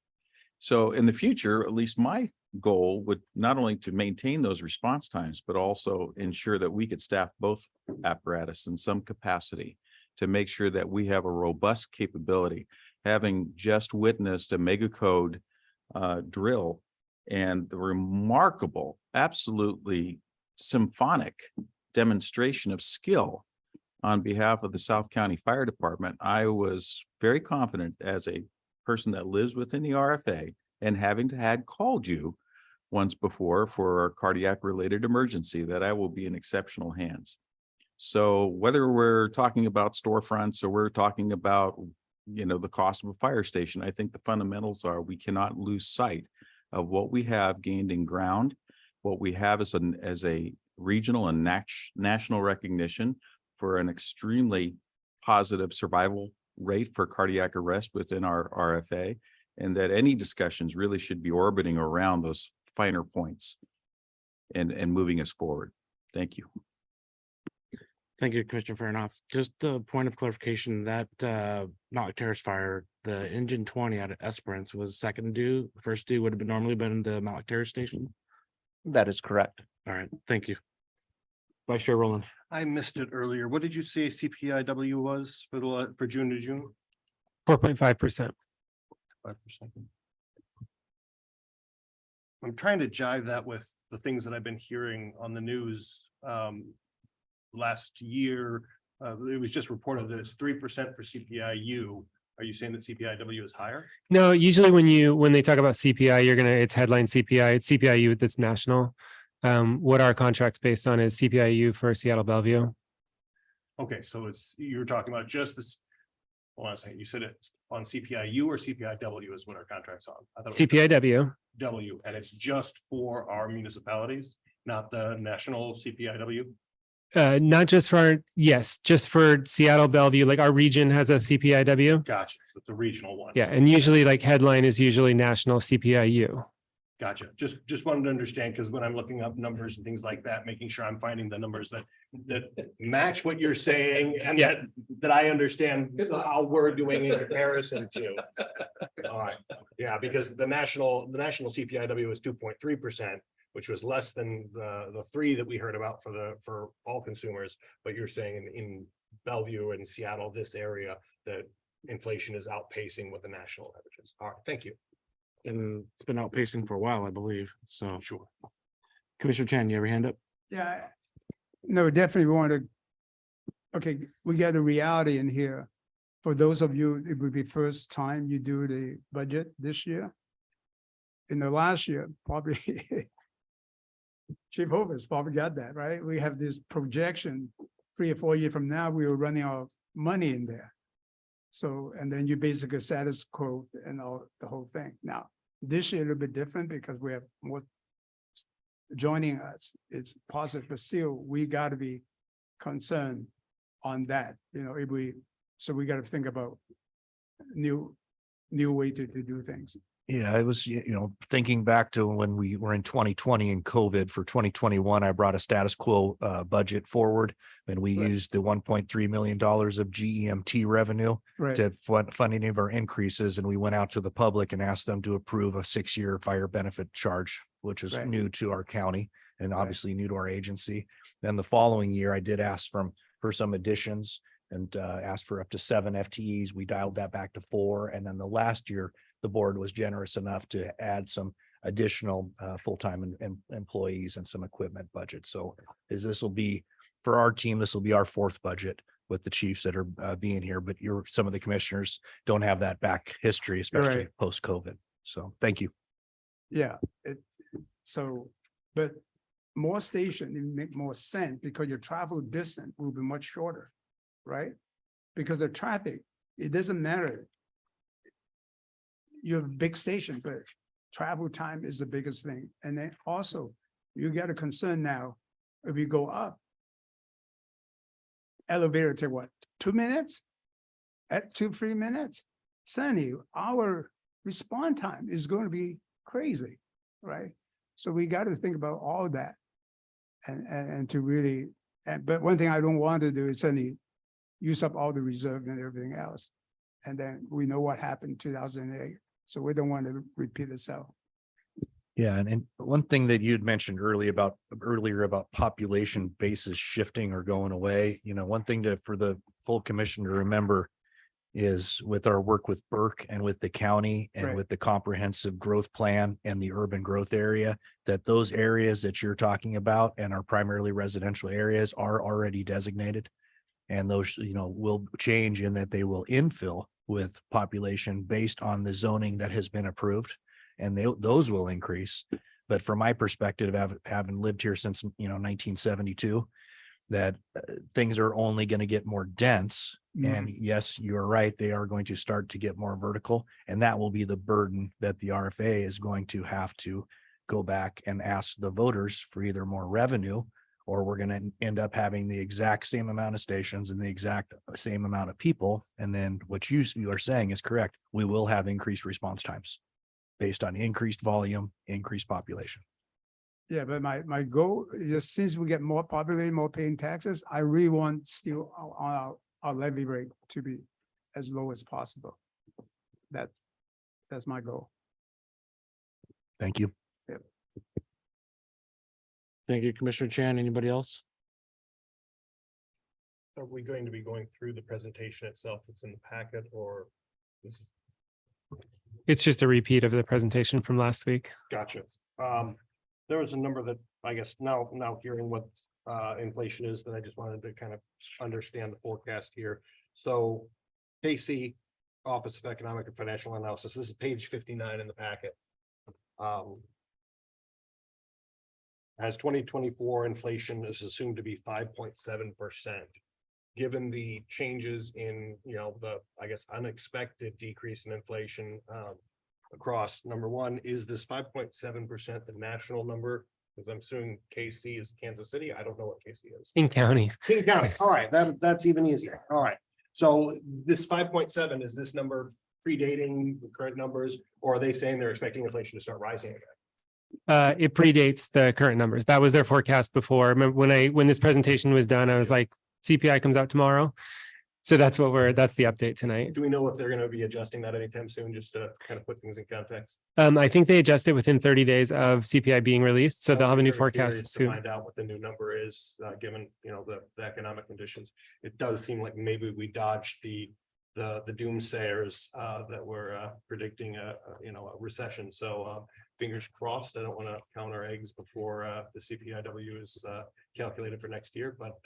So in the future, at least my goal would not only to maintain those response times, but also ensure that we could staff both apparatus in some capacity to make sure that we have a robust capability. Having just witnessed a mega code drill and the remarkable, absolutely symphonic demonstration of skill on behalf of the South County Fire Department, I was very confident as a person that lives within the RFA and having had called you once before for a cardiac related emergency that I will be in exceptional hands. So whether we're talking about storefronts or we're talking about, the cost of a fire station, I think the fundamentals are we cannot lose sight of what we have gained in ground, what we have as a regional and national recognition for an extremely positive survival rate for cardiac arrest within our RFA, and that any discussions really should be orbiting around those finer points and moving us forward. Thank you. Thank you, Commissioner Farnoff. Just a point of clarification, that Montlake Terrace fire, the engine 20 out of Esperance was second due. First due would have been normally been the Montlake Terrace station. That is correct. All right, thank you. Vice Chair Rowland. I missed it earlier. What did you say CPIW was for June to June? 4.5%. 5%. I'm trying to jive that with the things that I've been hearing on the news last year. It was just reported that it's 3% for CPIU. Are you saying that CPIW is higher? No, usually when they talk about CPI, it's headline CPI, it's CPIU that's national. What our contract's based on is CPIU for Seattle Bellevue. Okay, so you're talking about just this. Hold on a second. You said it's on CPIU or CPIW is what our contract's on. I thought it was CPIW. W, and it's just for our municipalities, not the national CPIW. Not just for just for Seattle Bellevue, like our region has a CPIW. Gotcha. So it's a regional one. Yeah, and usually like headline is usually national CPIU. Gotcha. Just wanted to understand, because when I'm looking up numbers and things like that, making sure I'm finding the numbers that match what you're saying and that I understand how we're doing in comparison to. All right. Yeah, because the national CPIW was 2.3%, which was less than the 3 that we heard about for all consumers. But you're saying in Bellevue and Seattle, this area, that inflation is outpacing what the national averages. All right, thank you. And it's been outpacing for a while, I believe. So Sure. Commissioner Chan, you have your hand up? Yeah, no, definitely want to. Okay, we got a reality in here. For those of you, it would be first time you do the budget this year. In the last year, probably Chief Hovis probably got that, right? We have this projection 3 or 4 years from now, we were running out of money in there. So, and then you basically status quo and all the whole thing. Now, this year a little bit different because we have more joining us. It's positive, but still, we gotta be concerned on that, if we gotta think about new way to do things. Yeah, it was, thinking back to when we were in 2020 and COVID for 2021, I brought a status quo budget forward. And we Right. used the $1.3 million of GEMT revenue Right, to fund any of our increases. And we went out to the public and asked them to approve a 6-year fire benefit charge, which is Right. new to our county and Right. obviously new to our agency. Then the following year, I did ask for some additions and asked for up to 7 FTEs. We dialed that back to 4. And then the last year, the board was generous enough to add some additional full-time employees and some equipment budget. So this will be, for our team, this will be our 4th budget with the chiefs that are being here, but some of the commissioners don't have that back history, especially Right. post-COVID. So thank you. yeah, but more station, it make more sense because your travel distance will be much shorter, right? Because the traffic, it doesn't matter. You have a big station, but travel time is the biggest thing. And then also, you got a concern now, if you go up, elevator take what, 2 minutes? At 2-3 minutes? Sunny, our response time is going to be crazy, right? So we got to think about all that. And to really, but one thing I don't want to do is suddenly use up all the reserve and everything else. And then we know what happened in 2008. So we don't want to repeat itself. Yeah, and one thing that you'd mentioned earlier about population bases shifting or going away, one thing for the full commission to remember is with our work with Burke and with the county and Right. with the comprehensive growth plan and the urban growth area, that those areas that you're talking about and are primarily residential areas are already designated. And those, will change in that they will infill with population based on the zoning that has been approved. And those will increase. But from my perspective, having lived here since, 1972, that things are only going to get more dense. And yes, you're right, they are going to start to get more vertical. And that will be the burden that the RFA is going to have to go back and ask the voters for either more revenue, or we're going to end up having the exact same amount of stations and the exact same amount of people. And then what you are saying is correct. We will have increased response times based on increased volume, increased population. Yeah, but my goal is since we get more populated, more paying taxes, I really want still our levy rate to be as low as possible. That's my goal. Thank you. Thank you, Commissioner Chan. Anybody else? Are we going to be going through the presentation itself that's in the packet or this? It's just a repeat of the presentation from last week. Gotcha. There was a number that I guess now hearing what inflation is, that I just wanted to kind of understand the forecast here. So KC, Office of Economic and Financial Analysis, this is page 59 in the packet. As 2024 inflation is assumed to be 5.7%. Given the changes in, the, I guess, unexpected decrease in inflation across, number one, is this 5.7% the national number? Because I'm assuming KC is Kansas City. I don't know what KC is. King County. King County. All right, that's even easier. All right. So this 5.7, is this number predating the current numbers, or are they saying they're expecting inflation to start rising again? It predates the current numbers. That was their forecast before. Remember when this presentation was done, I was like, CPI comes out tomorrow. So that's the update tonight. Do we know if they're going to be adjusting that anytime soon, just to kind of put things in context? I think they adjust it within 30 days of CPI being released. So they'll have a new Very curious forecast to soon. Find out what the new number is, given, the economic conditions. It does seem like maybe we dodged the doomsayers that were predicting a recession. So fingers crossed. I don't want to count our eggs before the CPIW is calculated for next year, but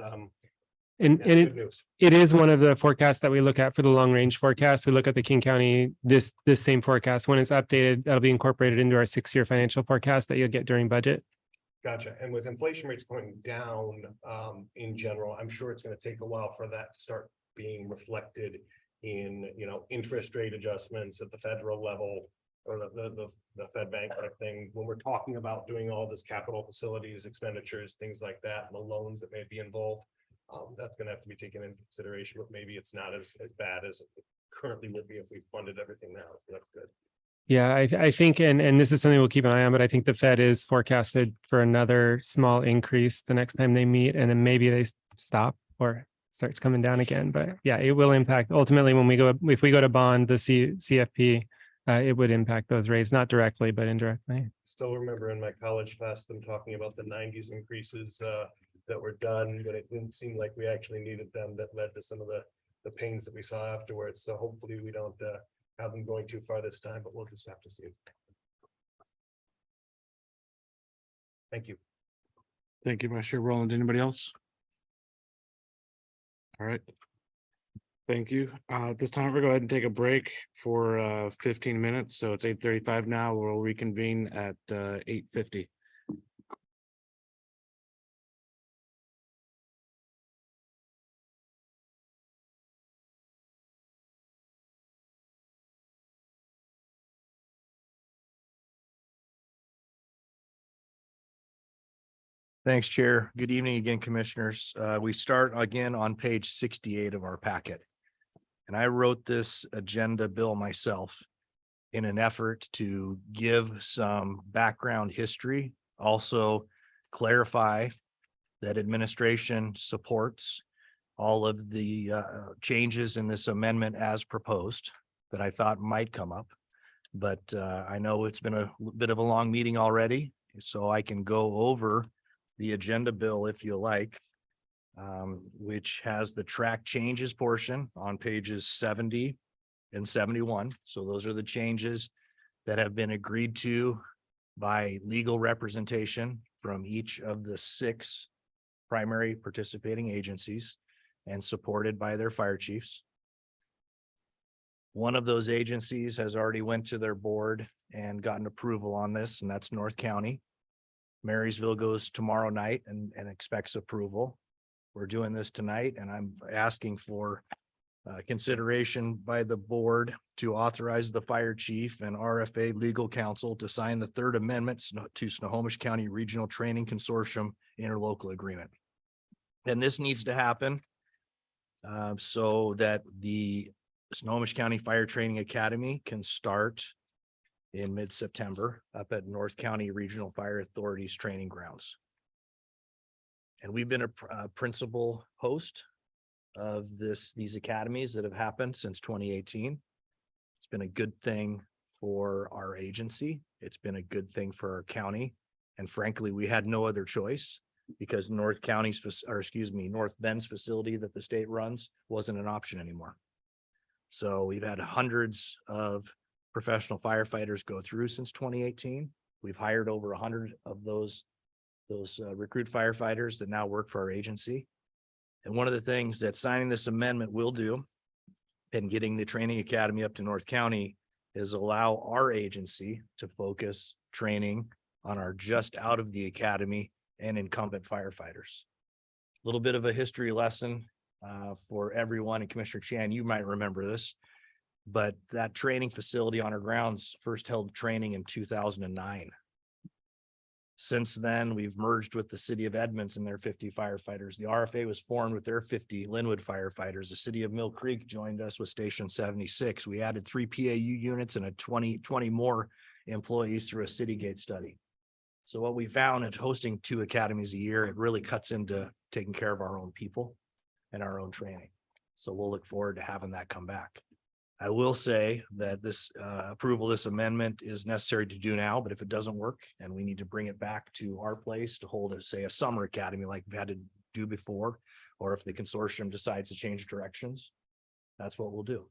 And good news. it is one of the forecasts that we look at for the long range forecast. We look at the King County, this same forecast. When it's updated, that'll be incorporated into our 6-year financial forecast that you'll get during budget. Gotcha. And with inflation rates going down in general, I'm sure it's going to take a while for that to start being reflected in, interest rate adjustments at the federal level. or the Fed bank kind of thing, when we're talking about doing all this capital facilities, expenditures, things like that, and the loans that may be involved. That's gonna have to be taken into consideration, but maybe it's not as bad as it currently would be if we funded everything now. So that's good. Yeah, I think, and this is something we'll keep an eye on, but I think the Fed is forecasted for another small increase the next time they meet, and then maybe they stop or starts coming down again. But yeah, it will impact ultimately when if we go to bond the CFP, it would impact those rates, not directly, but indirectly. Still remember in my college class, them talking about the 90s increases that were done, but it didn't seem like we actually needed them. That led to some of the pains that we saw afterwards. So hopefully we don't have them going too far this time, but we'll just have to see. Thank you. Thank you, Vice Chair Rowland. Anybody else? All right. Thank you. At this time, we're going to go ahead and take a break for 15 minutes. So it's 8:35 now. We'll reconvene at 8:50. Thanks, Chair. Good evening again, Commissioners. We start again on page 68 of our packet. And I wrote this agenda bill myself in an effort to give some background history, also clarify that administration supports all of the changes in this amendment as proposed that I thought might come up. But I know it's been a bit of a long meeting already, so I can go over the agenda bill if you like, which has the track changes portion on pages 70 and 71. So those are the changes that have been agreed to by legal representation from each of the 6 primary participating agencies and supported by their fire chiefs. One of those agencies has already went to their board and gotten approval on this, and that's North County. Marysville goes tomorrow night and expects approval. We're doing this tonight, and I'm asking for consideration by the board to authorize the fire chief and RFA legal counsel to sign the 3rd amendment to Snohomish County Regional Training Consortium interlocal agreement. And this needs to happen so that the Snohomish County Fire Training Academy can start in mid-September up at North County Regional Fire Authority's training grounds. And we've been a principal host of these academies that have happened since 2018. It's been a good thing for our agency. It's been a good thing for our county. And frankly, we had no other choice because North Bend's facility that the state runs wasn't an option anymore. So we've had hundreds of professional firefighters go through since 2018. We've hired over 100 of those recruit firefighters that now work for our agency. And one of the things that signing this amendment will do and getting the training academy up to North County is allow our agency to focus training on our just out of the academy and incumbent firefighters. A little bit of a history lesson for everyone, and Commissioner Chan, you might remember this, but that training facility on our grounds first held training in 2009. Since then, we've merged with the city of Edmonds and their 50 firefighters. The RFA was formed with their 50 Linwood firefighters. The city of Mill Creek joined us with Station 76. We added 3 PAU units and 20 more employees through a city gate study. So what we found at hosting 2 academies a year, it really cuts into taking care of our own people and our own training. So we'll look forward to having that come back. I will say that this approval, this amendment is necessary to do now, but if it doesn't work and we need to bring it back to our place to hold a summer academy like we've had to do before, or if the consortium decides to change directions, that's what we'll do.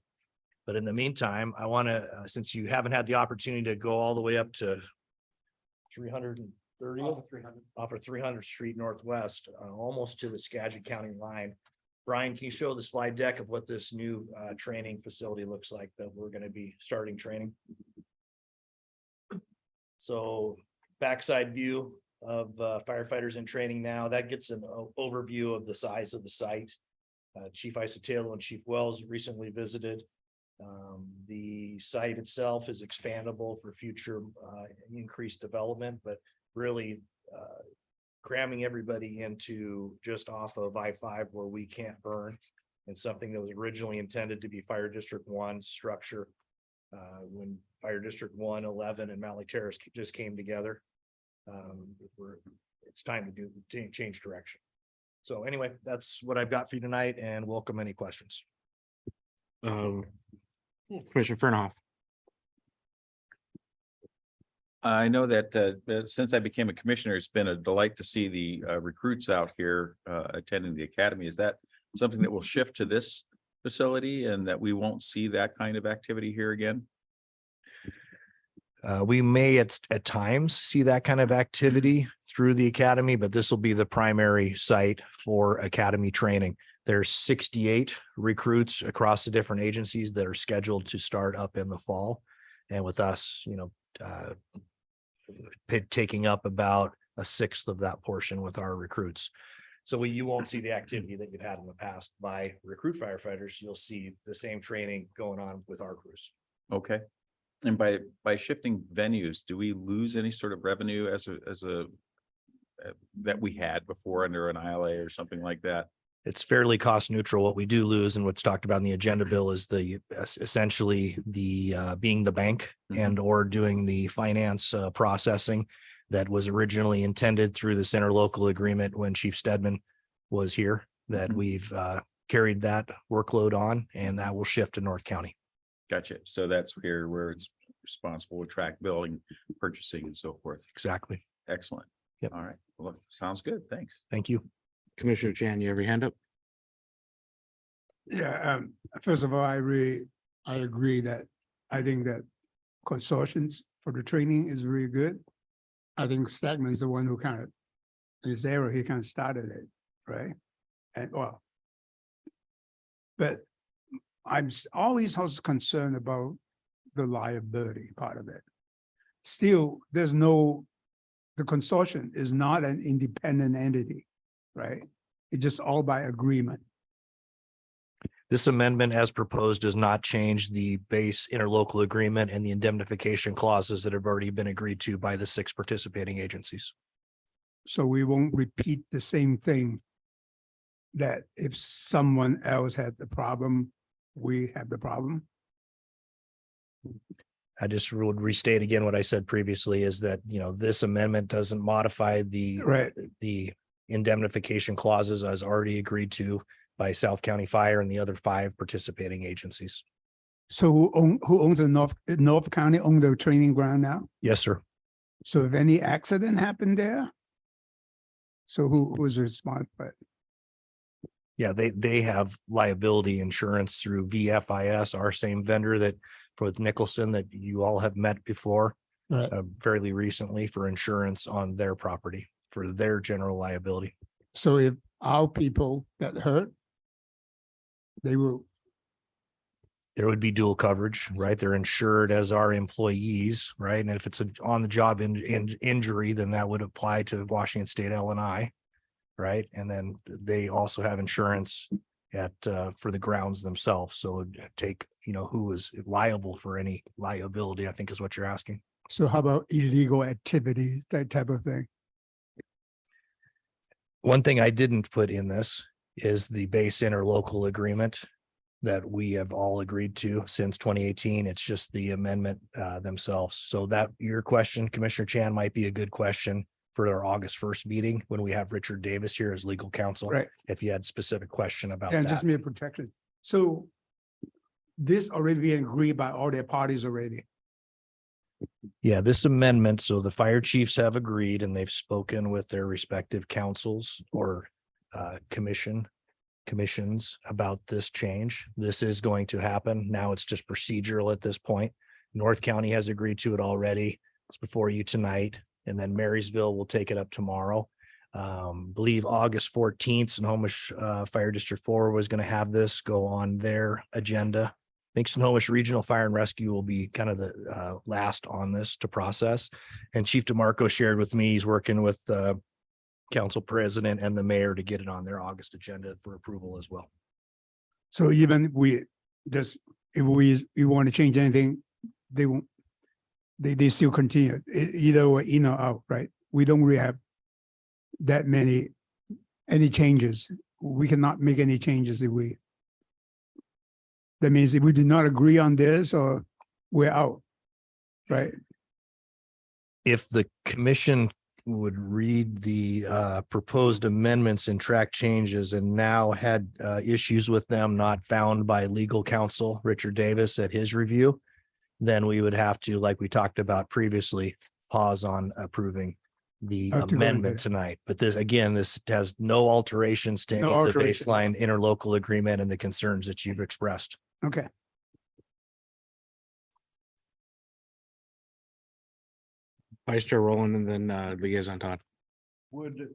But in the meantime, I want to, since you haven't had the opportunity to go all the way up to 330 off of 300th Street Northwest, almost to the Skagit County line. Brian, can you show the slide deck of what this new training facility looks like that we're going to be starting training? So backside view of firefighters in training now, that gets an overview of the size of the site. Chief Isotelo and Chief Wells recently visited. The site itself is expandable for future increased development, but really cramming everybody into just off of I-5 where we can't burn. And something that was originally intended to be Fire District 1's structure. When Fire District 1, 11 and Mount Lake Terrace just came together. It's time to change direction. So anyway, that's what I've got for you tonight and welcome any questions. Commissioner Fernhoff. I know that since I became a commissioner, it's been a delight to see the recruits out here attending the academy. Is that something that will shift to this facility and that we won't see that kind of activity here again? We may at times see that kind of activity through the academy, but this will be the primary site for academy training. There's 68 recruits across the different agencies that are scheduled to start up in the fall. And with us, taking up about a sixth of that portion with our recruits. So you won't see the activity that you've had in the past by recruit firefighters. You'll see the same training going on with our crews. Okay. And by shifting venues, do we lose any sort of revenue as a that we had before under an ILA or something like that? It's fairly cost neutral. What we do lose and what's talked about in the agenda bill is essentially being the bank and or doing the finance processing that was originally intended through this interlocal agreement when Chief Stedman was here, that we've carried that workload on, and that will shift to North County. Gotcha. So that's where it's responsible to track billing, purchasing and so forth. Exactly. Excellent. Yep. All right. Well, sounds good. Thanks. Thank you. Commissioner Chan, you have your hand up? Yeah, first of all, I agree that I think that consortiums for the training is really good. I think Stagman is the one who kind of he kind of started it, right? And but I'm always also concerned about the liability part of it. Still, the consortium is not an independent entity, right? It's just all by agreement. This amendment as proposed does not change the base interlocal agreement and the indemnification clauses that have already been agreed to by the 6 participating agencies. So we won't repeat the same thing that if someone else had the problem, we have the problem. I just would restate again what I said previously is that, this amendment doesn't modify the indemnification clauses as already agreed to by South County Fire and the other 5 participating agencies. So who owns the North County own the training ground now? Yes, sir. So if any accident happened there, so who's responsible? Yeah, they have liability insurance through VFIS, our same vendor that for Nicholson that you all have met before, fairly recently for insurance on their property for their general liability. So if our people got hurt, there would be dual coverage, right? They're insured as our employees, right? And if it's an on-the-job injury, then that would apply to Washington State L&I, right? And then they also have insurance for the grounds themselves. So it'd take, who is liable for any liability, I think is what you're asking. So how about illegal activities, that type of thing? One thing I didn't put in this is the base interlocal agreement that we have all agreed to since 2018. It's just the amendment themselves. So that your question, Commissioner Chan, might be a good question for our August 1st meeting when we have Richard Davis here as legal counsel. Right. If you had specific question about And that. just mere protection. So this already being agreed by all their parties already. Yeah, this amendment, so the fire chiefs have agreed and they've spoken with their respective councils or commissions about this change. This is going to happen. Now it's just procedural at this point. North County has agreed to it already. It's before you tonight. And then Marysville will take it up tomorrow. Believe August 14th, Snohomish Fire District 4 was going to have this go on their agenda. I think Snohomish Regional Fire and Rescue will be kind of the last on this to process. And Chief DeMarco shared with me, he's working with the council president and the mayor to get it on their August agenda for approval as well. So even if we want to change anything, they won't, they still continue, either way, in or out, right? We don't really have that many, any changes. We cannot make any changes if we. That means if we do not agree on this, or we're out, right? If the commission would read the proposed amendments and track changes and now had issues with them not found by legal counsel, Richard Davis, at his review, then we would have to, like we talked about previously, pause on approving the Have to go into amendment that. tonight. But this, again, this has no alterations to any No of the alteration. baseline interlocal agreement and the concerns that you've expressed. Okay. Vice Chair Rowland and then Liaison Todd. Would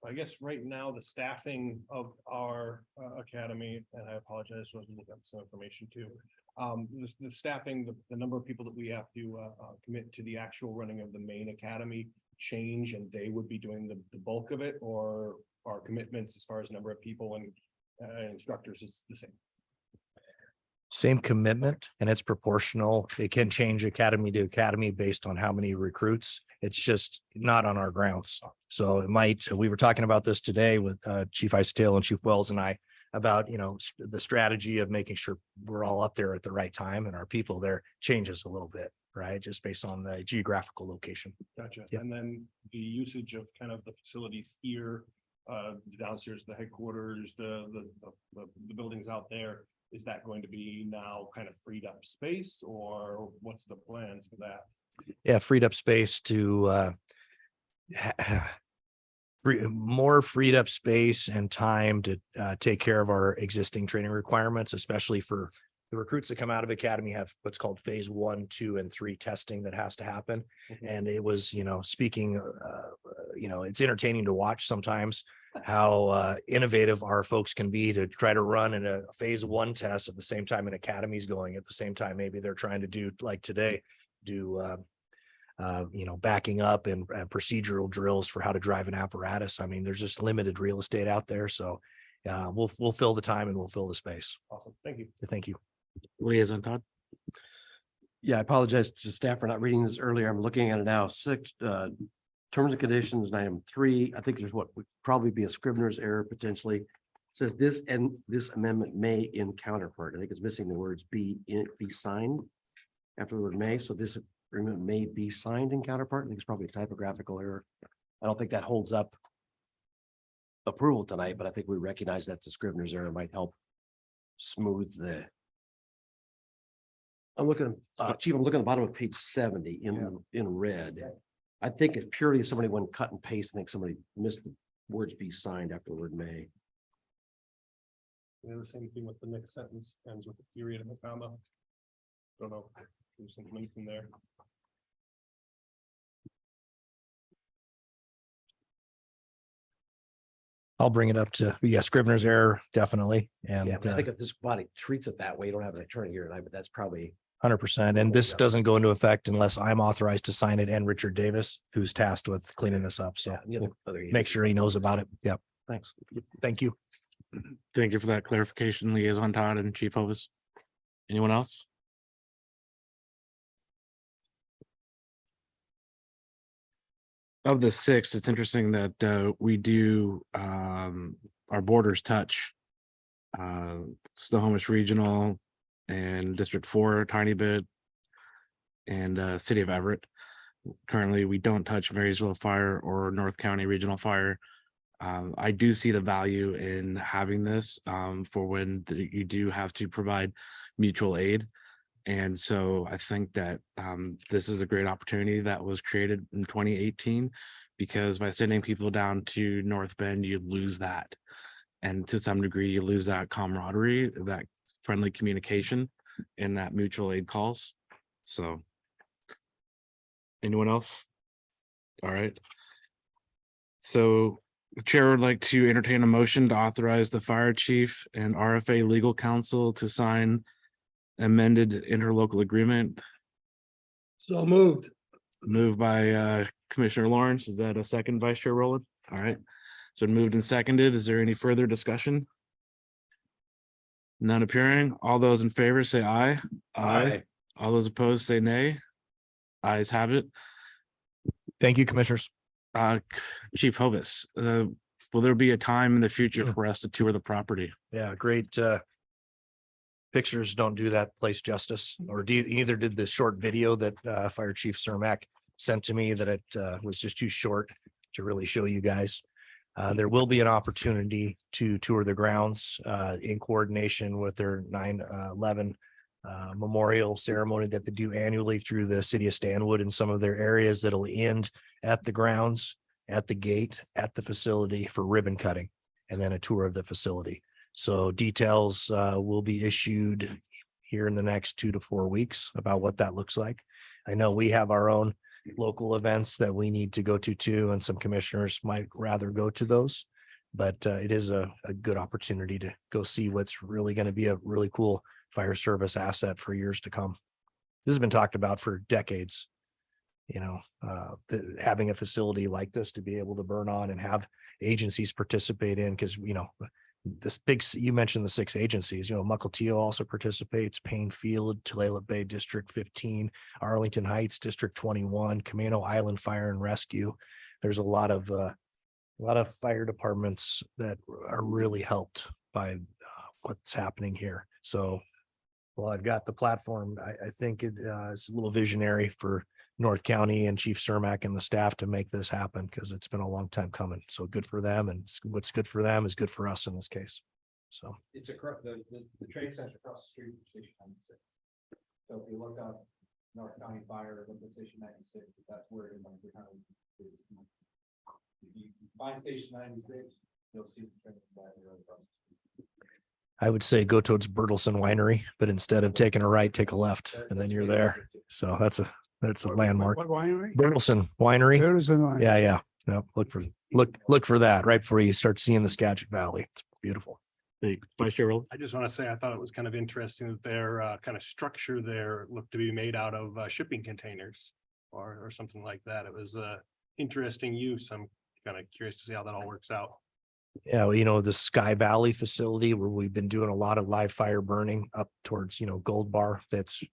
I guess right now, the staffing of our academy, and I apologize, I was looking up some information too. The staffing, the number of people that we have to commit to the actual running of the main academy change, and they would be doing the bulk of it, or our commitments as far as number of people and instructors is the same? Same commitment, and it's proportional. It can change academy to academy based on how many recruits. It's just not on our grounds. So it might, we were talking about this today with Chief Isetail and Chief Wells and I about, the strategy of making sure we're all up there at the right time, and our people there changes a little bit, right? Just based on the geographical location. Gotcha. Yep. And then the usage of kind of the facilities here, downstairs, the headquarters, the buildings out there, is that going to be now kind of freed up space, or what's the plans for that? Yeah, freed up space to more freed up space and time to take care of our existing training requirements, especially for the recruits that come out of academy have what's called phase 1, 2, and 3 testing that has to happen. And it was, speaking, it's entertaining to watch sometimes how innovative our folks can be to try to run in a phase 1 test at the same time an academy is going at the same time. Maybe they're trying to do, like today, backing up and procedural drills for how to drive an apparatus. I mean, there's just limited real estate out there. So we'll fill the time and we'll fill the space. Awesome. Thank you. Thank you. Liaison Todd. Yeah, I apologize to staff for not reading this earlier. I'm looking at it now. 6 terms and conditions, and item 3. I think there's what would probably be a Scrivener's error potentially. It says this amendment may in counterpart. I think it's missing the words be signed after the word may. So this agreement may be signed in counterpart. I think it's probably a typographical error. I don't think that holds up approval tonight, but I think we recognize that the Scrivener's error might help smooth the. I'm looking, Chief, I'm looking at the bottom of page 70 in red. I think it purely somebody went cut and paste. I think somebody missed the words be signed after the word may. The same thing with the next sentence, ends with a period and a comma. Don't know, there's some links in there. I'll bring it up to, Scrivener's error, definitely. And Yeah, but I think if this body treats it that way, you don't have an attorney here tonight, but that's probably. 100%. And this doesn't go into effect unless I'm authorized to sign it and Richard Davis, who's tasked with cleaning this up. So make sure he knows about it. Yep. Thanks. Thank you. Thank you for that clarification, Liaison Todd and Chief Hovis. Anyone else? Of the 6, it's interesting that we do our borders touch Snohomish Regional and District 4 a tiny bit, and City of Everett. Currently, we don't touch Marysville Fire or North County Regional Fire. I do see the value in having this for when you do have to provide mutual aid. And so I think that this is a great opportunity that was created in 2018, because by sending people down to North Bend, you lose that. And to some degree, you lose that camaraderie, that friendly communication, and that mutual aid calls. So anyone else? All right. So the chair would like to entertain a motion to authorize the fire chief and RFA legal counsel to sign amended interlocal agreement. So moved. Moved by Commissioner Lawrence. Is that a second, Vice Chair Rowland? All right. So moved and seconded. Is there any further discussion? None appearing. All those in favor say aye. All those opposed say nay. Ayes have it. Thank you, commissioners. Chief Hovis, will there be a time in the future for us to tour the property? Yeah, great. Pictures don't do that place justice, or neither did the short video that Fire Chief Cermak sent to me, that it was just too short to really show you guys. There will be an opportunity to tour the grounds in coordination with their 9/11 memorial ceremony that they do annually through the city of Stanwood and some of their areas that'll end at the grounds, at the gate, at the facility for ribbon cutting, and then a tour of the facility. So details will be issued here in the next 2 to 4 weeks about what that looks like. I know we have our own local events that we need to go to too, and some commissioners might rather go to those. But it is a good opportunity to go see what's really going to be a really cool fire service asset for years to come. This has been talked about for decades. Having a facility like this to be able to burn on and have agencies participate in, because this big, you mentioned the 6 agencies, Mukilteo also participates, Payne Field, Tulalip Bay District 15, Arlington Heights District 21, Camano Island Fire and Rescue. There's a lot of fire departments that are really helped by what's happening here. So, well, I've got the platform. I think it is a little visionary for North County and Chief Cermak and the staff to make this happen, because it's been a long time coming. So good for them, and what's good for them is good for us in this case. So It's across the trade center across the street from Station 96. So if you look up North County Fire, look at Station 96, that's where it might be. If you find Station 96, you'll see the train back there across the street. I would say go towards Bertelsen Winery, but instead of taking a right, take a left, and then you're there. So that's a landmark. What winery? Bertelsen Winery. Bertelsen Winery. Yeah. No, look for that right before you start seeing the Skagit Valley. It's beautiful. Vice Chair Rowland? I just want to say, I thought it was kind of interesting that their kind of structure there looked to be made out of shipping containers or something like that. It was interesting use. I'm kind of curious to see how that all works out. Yeah, well, the Sky Valley facility where we've been doing a lot of live fire burning up towards, Gold Bar. That's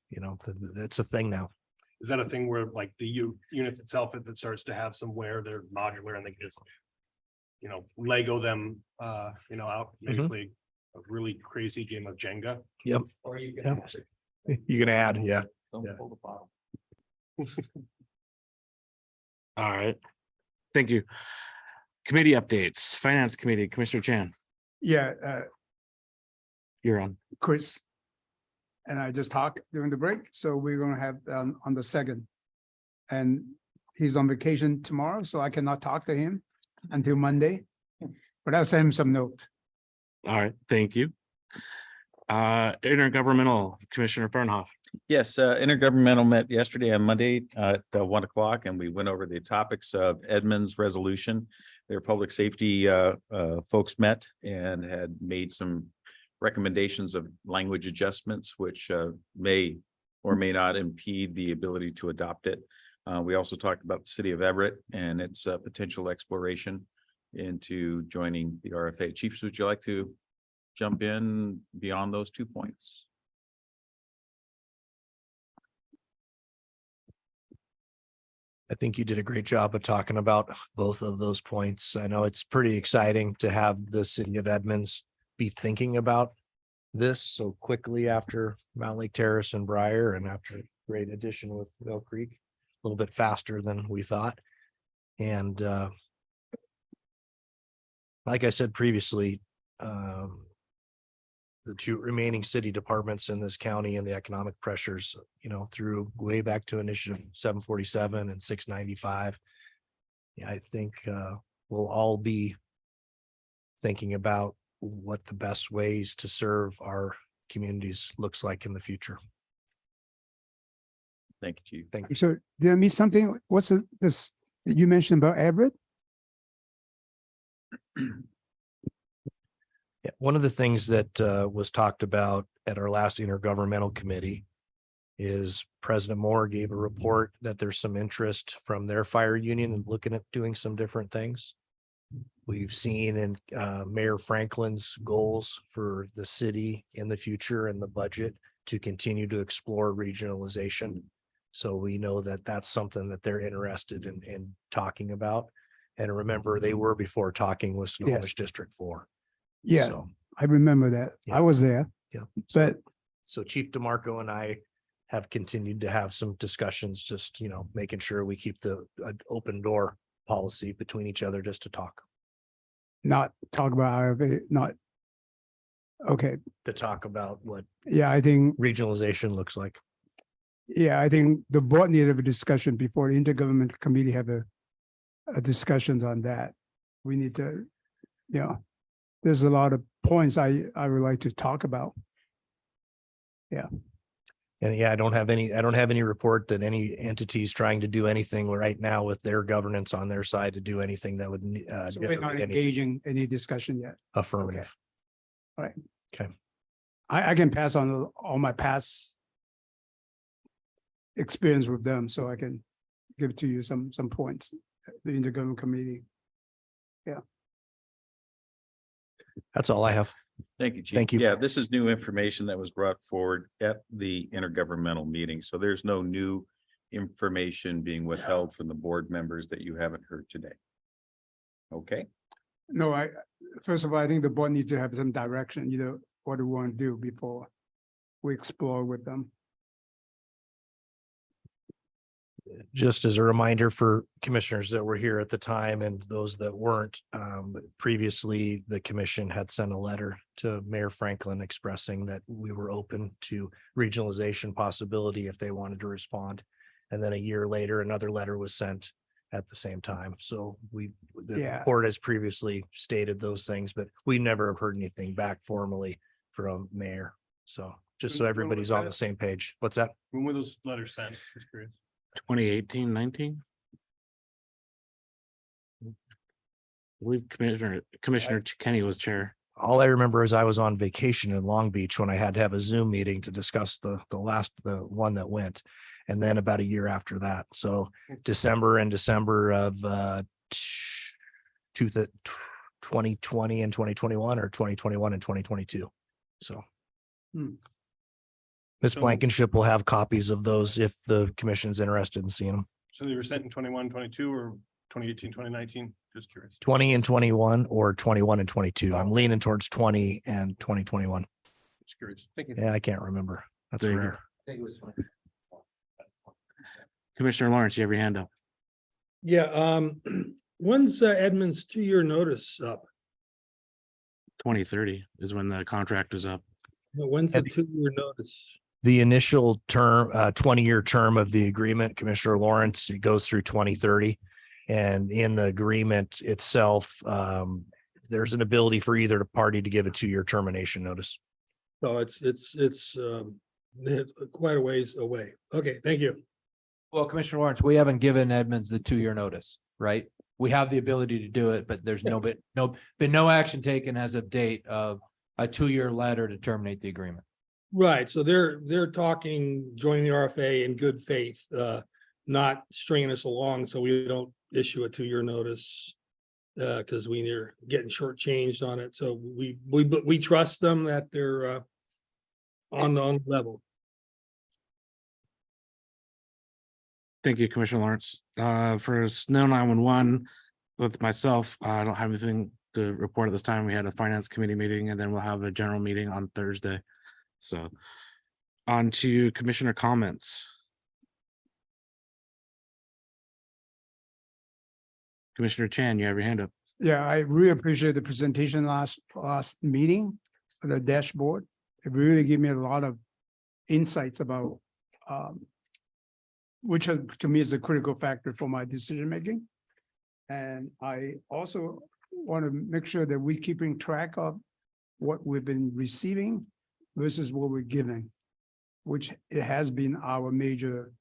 a thing now. Is that a thing where like the unit itself, if it starts to have some wear, they're modular and they can just, Lego them, out, maybe play a really crazy game of Jenga? Yep. Or you can. You can add, yeah. Don't Yeah. pull the bottle. All right. Thank you. Committee updates, Finance Committee, Commissioner Chan, Yeah, you're on. Chris and I just talked during the break, so we're gonna have on the 2nd. And he's on vacation tomorrow, so I cannot talk to him until Monday, but I'll send him some note. All right, thank you. Intergovernmental, Commissioner Fernhoff. Yes, intergovernmental met yesterday on Monday at 1 o'clock, and we went over the topics of Edmunds resolution. Their public safety folks met and had made some recommendations of language adjustments, which may or may not impede the ability to adopt it. We also talked about the city of Everett and its potential exploration into joining the RFA. Chiefs, would you like to jump in beyond those 2 points? I think you did a great job of talking about both of those points. I know it's pretty exciting to have the city of Edmonds be thinking about this so quickly after Mount Lake Terrace and Briar, and after a great addition with Mill Creek, a little bit faster than we thought. And like I said previously, the 2 remaining city departments in this county and the economic pressures, through way back to initiative 747 and 695. Yeah, I think we'll all be thinking about what the best ways to serve our communities looks like in the future. Thank you, Chief. Thank you. So did I miss something? What's this that you mentioned about Everett? Yeah, one of the things that was talked about at our last intergovernmental committee is President Moore gave a report that there's some interest from their fire union in looking at doing some different things. We've seen in Mayor Franklin's goals for the city in the future and the budget to continue to explore regionalization. So we know that that's something that they're interested in talking about. And remember, they were before talking with Snohomish District 4. Yeah, So, I remember that. Yeah. I was there. Yeah. But So Chief DeMarco and I have continued to have some discussions, just, making sure we keep the open door policy between each other just to talk. not talk about RFA, not. Okay, To talk about what yeah, I think, regionalization looks like. I think the board needed a discussion before the intergovernmental committee have a discussions on that. We need to, there's a lot of points I would like to talk about. And I don't have any report that any entities trying to do anything right now with their governance on their side to do anything that would So we're not any engaging any discussion yet. affirmative. All right. Okay. I can pass on all my past experience with them, so I can give to you some points, the intergovernmental committee. That's all I have. Thank you, Chief. Thank you. Yeah, this is new information that was brought forward at the intergovernmental meeting. So there's no new information being withheld from the board members that you haven't heard today. Okay, No, first of all, I think the board needs to have some direction, what do we want to do before we explore with them. Just as a reminder for commissioners that were here at the time and those that weren't, previously, the commission had sent a letter to Mayor Franklin expressing that we were open to regionalization possibility if they wanted to respond. And then a year later, another letter was sent at the same time. So the Yeah. board has previously stated those things, but we never have heard anything back formally from Mayor. So just so When was everybody's on that? the same page. What's that? When were those letters sent? Just curious. 2018-19. I believe Commissioner Kenny was chair. All I remember is I was on vacation in Long Beach when I had to have a Zoom meeting to discuss the one that went. And then about a year after that. So December of 2020 and 2021, or 2021 and 2022. So. Hmm. Ms. So- Blankenship will have copies of those if the commission's interested in seeing them. So they were sent in 21, 22, or 2018, 2019? Just curious. 20 and 21 or 21 and 22. I'm leaning towards 20 and 2021. Just curious. Thank you. Yeah, I can't remember. That's There you rare. I think it was 20. Commissioner Lawrence, you have your hand up. Yeah, when's Edmund's 2-year notice up? 2030 is when the contract is up. When's the 2-year notice? The initial term, 20-year term of the agreement, Commissioner Lawrence, it goes through 2030. And in the agreement itself, there's an ability for either party to give a 2-year termination notice. So it's quite a ways away. Okay, thank you. Well, Commissioner Lawrence, we haven't given Edmonds the 2-year notice, right? We have the ability to do it, but there's been no action taken as of date of a 2-year letter to terminate the agreement. Right, so they're talking joining the RFA in good faith, not stringing us along so we don't issue a 2-year notice. Because we're getting shortchanged on it, so we trust them that they're on the level. Thank you, Commissioner Lawrence. For Snow 911 with myself, I don't have anything to report at this time. We had a finance committee meeting and then we'll have a general meeting on Thursday. So on to commissioner comments. Commissioner Chan, you have your hand up. Yeah, I really appreciate the presentation last meeting, the dashboard. It really gave me a lot of insights about which to me is a critical factor for my decision making. And I also want to make sure that we're keeping track of what we've been receiving versus what we're giving, which it has been our major,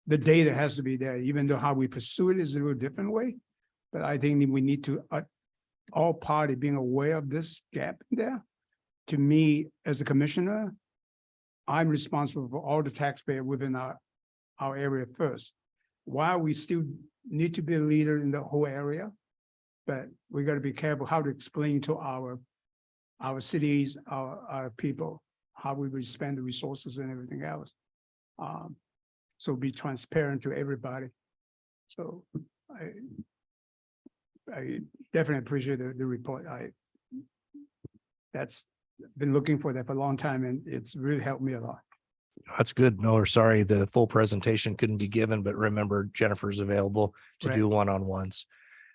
the data has to be there, even though how we pursue it is a little different way. But I think we need to, all party being aware of this gap in there. To me, as a commissioner, I'm responsible for all the taxpayer within our area first. While we still need to be a leader in the whole area, But we gotta be careful how to explain to our cities, our people, how we will spend the resources and everything else. So be transparent to everybody. So I definitely appreciate the report. That's been looking for that for a long time, and it's really helped me a lot. That's good. No, we're sorry, the full presentation couldn't be given, but remember Jennifer's available to do one-on-ones.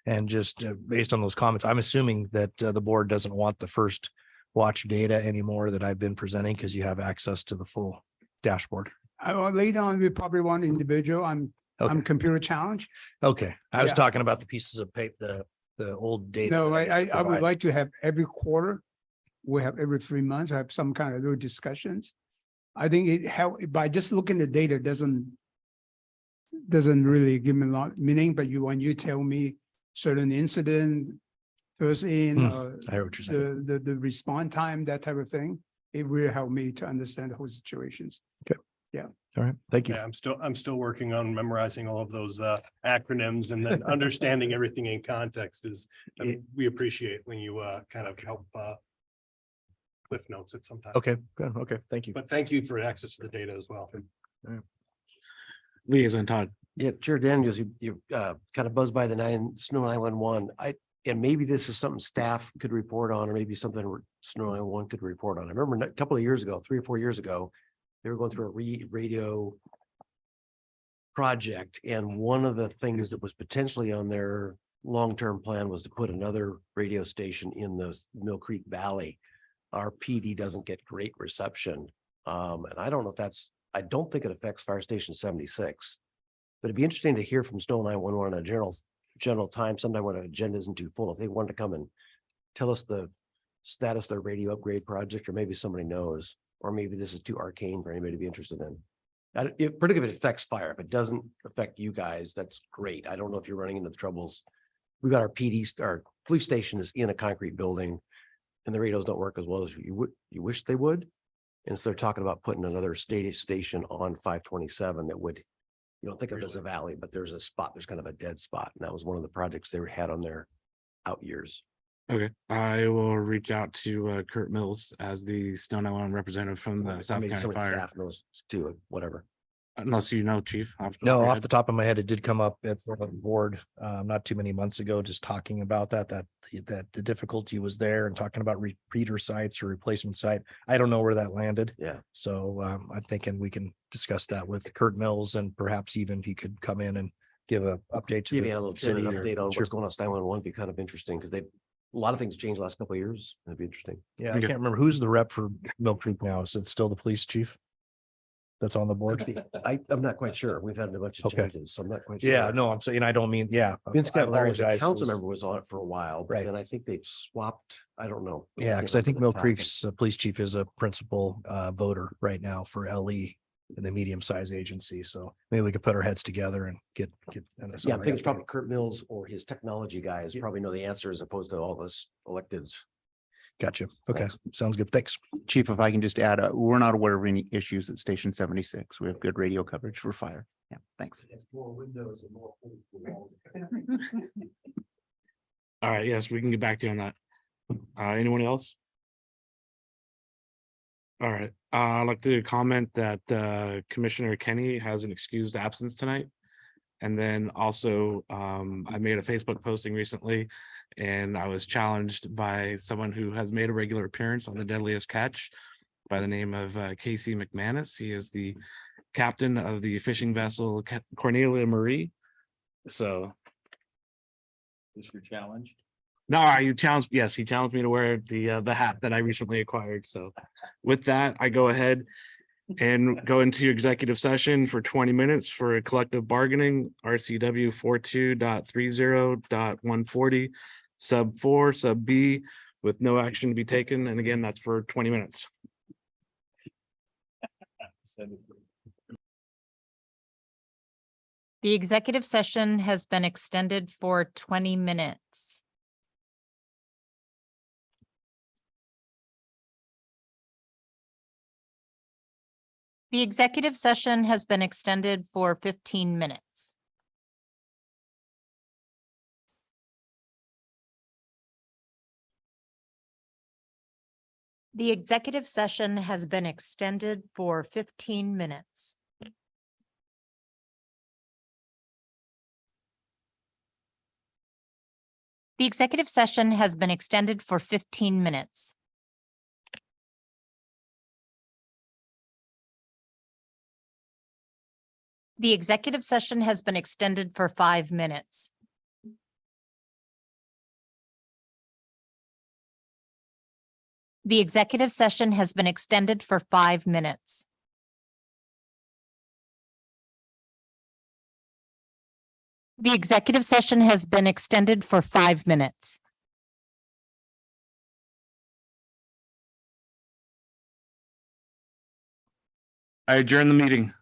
And just based on those comments, I'm assuming that the board doesn't want the first watch data anymore that I've been presenting because you have access to the full dashboard. Later on, we probably want individual. I'm Okay. computer challenged. Okay, I was Yeah. talking about the pieces of paper, the old data. No, that used to I would provide. like to have every quarter. We have every 3 months, have some kind of little discussions. I think it help by just looking at the data doesn't really give me a lot meaning, but when you tell me certain incident first in, I hear what you're saying. the response time, that type of thing, it will help me to understand the whole situations. All right, thank you. Yeah, I'm still working on memorizing all of those acronyms and then understanding everything in context is, we appreciate when you kind of help cliff notes it sometimes. Okay, good. Okay, thank you. But thank you for access to the data as well. Liaison Todd. Yeah, Chair Daniels, you kind of buzzed by the Snow 911. And maybe this is something staff could report on, or maybe something Snow 911 could report on. I remember a couple of years ago, 3 or 4 years ago, they were going through a radio project. And one of the things that was potentially on their long-term plan was to put another radio station in the Mill Creek Valley. Our PD doesn't get great reception. And I don't know if I don't think it affects Fire Station 76. But it'd be interesting to hear from Snow 911 on a general time, sometime when an agenda isn't too full, if they wanted to come and tell us the status of their radio upgrade project, or maybe somebody knows, or maybe this is too arcane for anybody to be interested in. Particularly if it affects fire. If it doesn't affect you guys, that's great. I don't know if you're running into the troubles. We got our our police station is in a concrete building and the radios don't work as well as you wish they would. And so they're talking about putting another station on 527 that would, you don't think of it as a valley, but there's a spot, there's kind of a dead spot. And that was one of the projects they had on their out years. Okay, I will reach out to Kurt Mills as the Snow 911 representative from the South Maybe County somebody Fire. staff knows too, whatever. Unless you know, Chief. No, off the top of my head, it did come up at the board not too many months ago, just talking about that the difficulty was there and talking about repeater sites or replacement site. I don't know where that landed. Yeah. So I'm thinking we can discuss that with Kurt Mills, and perhaps even he could come in and give a update to Give you the a little city or- update on Sure. what's going on. 911 would be kind of interesting because a lot of things changed the last couple of years. That'd be interesting. Yeah, I can't remember who's the rep for Mill Creek now. Is it still the police chief? That's on the board? I'm not quite sure. We've had a bunch of Okay. changes, so I'm not quite sure. Yeah, no, I'm saying, I don't mean, yeah. Vince I Cavallari, as a apologize. council member, was on it for a while, but Right. then I think they've swapped. I don't know. Yeah, because I think Mill Creek's police chief is a principal voter right now for LE in the medium-sized agency. So maybe we could put our heads together and get. Yeah, I think it's probably Kurt Mills or his technology guys probably know the answer as opposed to all this electeds. Gotcha. Okay, sounds good. Thanks. Chief, if I can just add, we're not aware of any issues at Station 76. We have good radio coverage for fire. Yeah, thanks. More windows and more. All right, yes, we can get back to you on that. Anyone else? All right, I'd like to comment that Commissioner Kenny has an excused absence tonight. And then also, I made a Facebook posting recently and I was challenged by someone who has made a regular appearance on the Deadliest Catch by the name of Casey McManus. He is the captain of the fishing vessel Cornelia Marie. So. Is your challenge? No, he challenged me to wear the hat that I recently acquired. So with that, I go ahead and go into executive session for 20 minutes for a collective bargaining, RCW 42.30.140, sub 4, sub B, with no action to be taken. And again, that's for 20 minutes. The executive session has been extended for 20 minutes. The executive session has been extended for 15 minutes. The executive session has been extended for 15 minutes. The executive session has been extended for 15 minutes. The executive session has been extended for 5 minutes. The executive session has been extended for 5 minutes. The executive session has been extended for 5 minutes. I adjourn the meeting.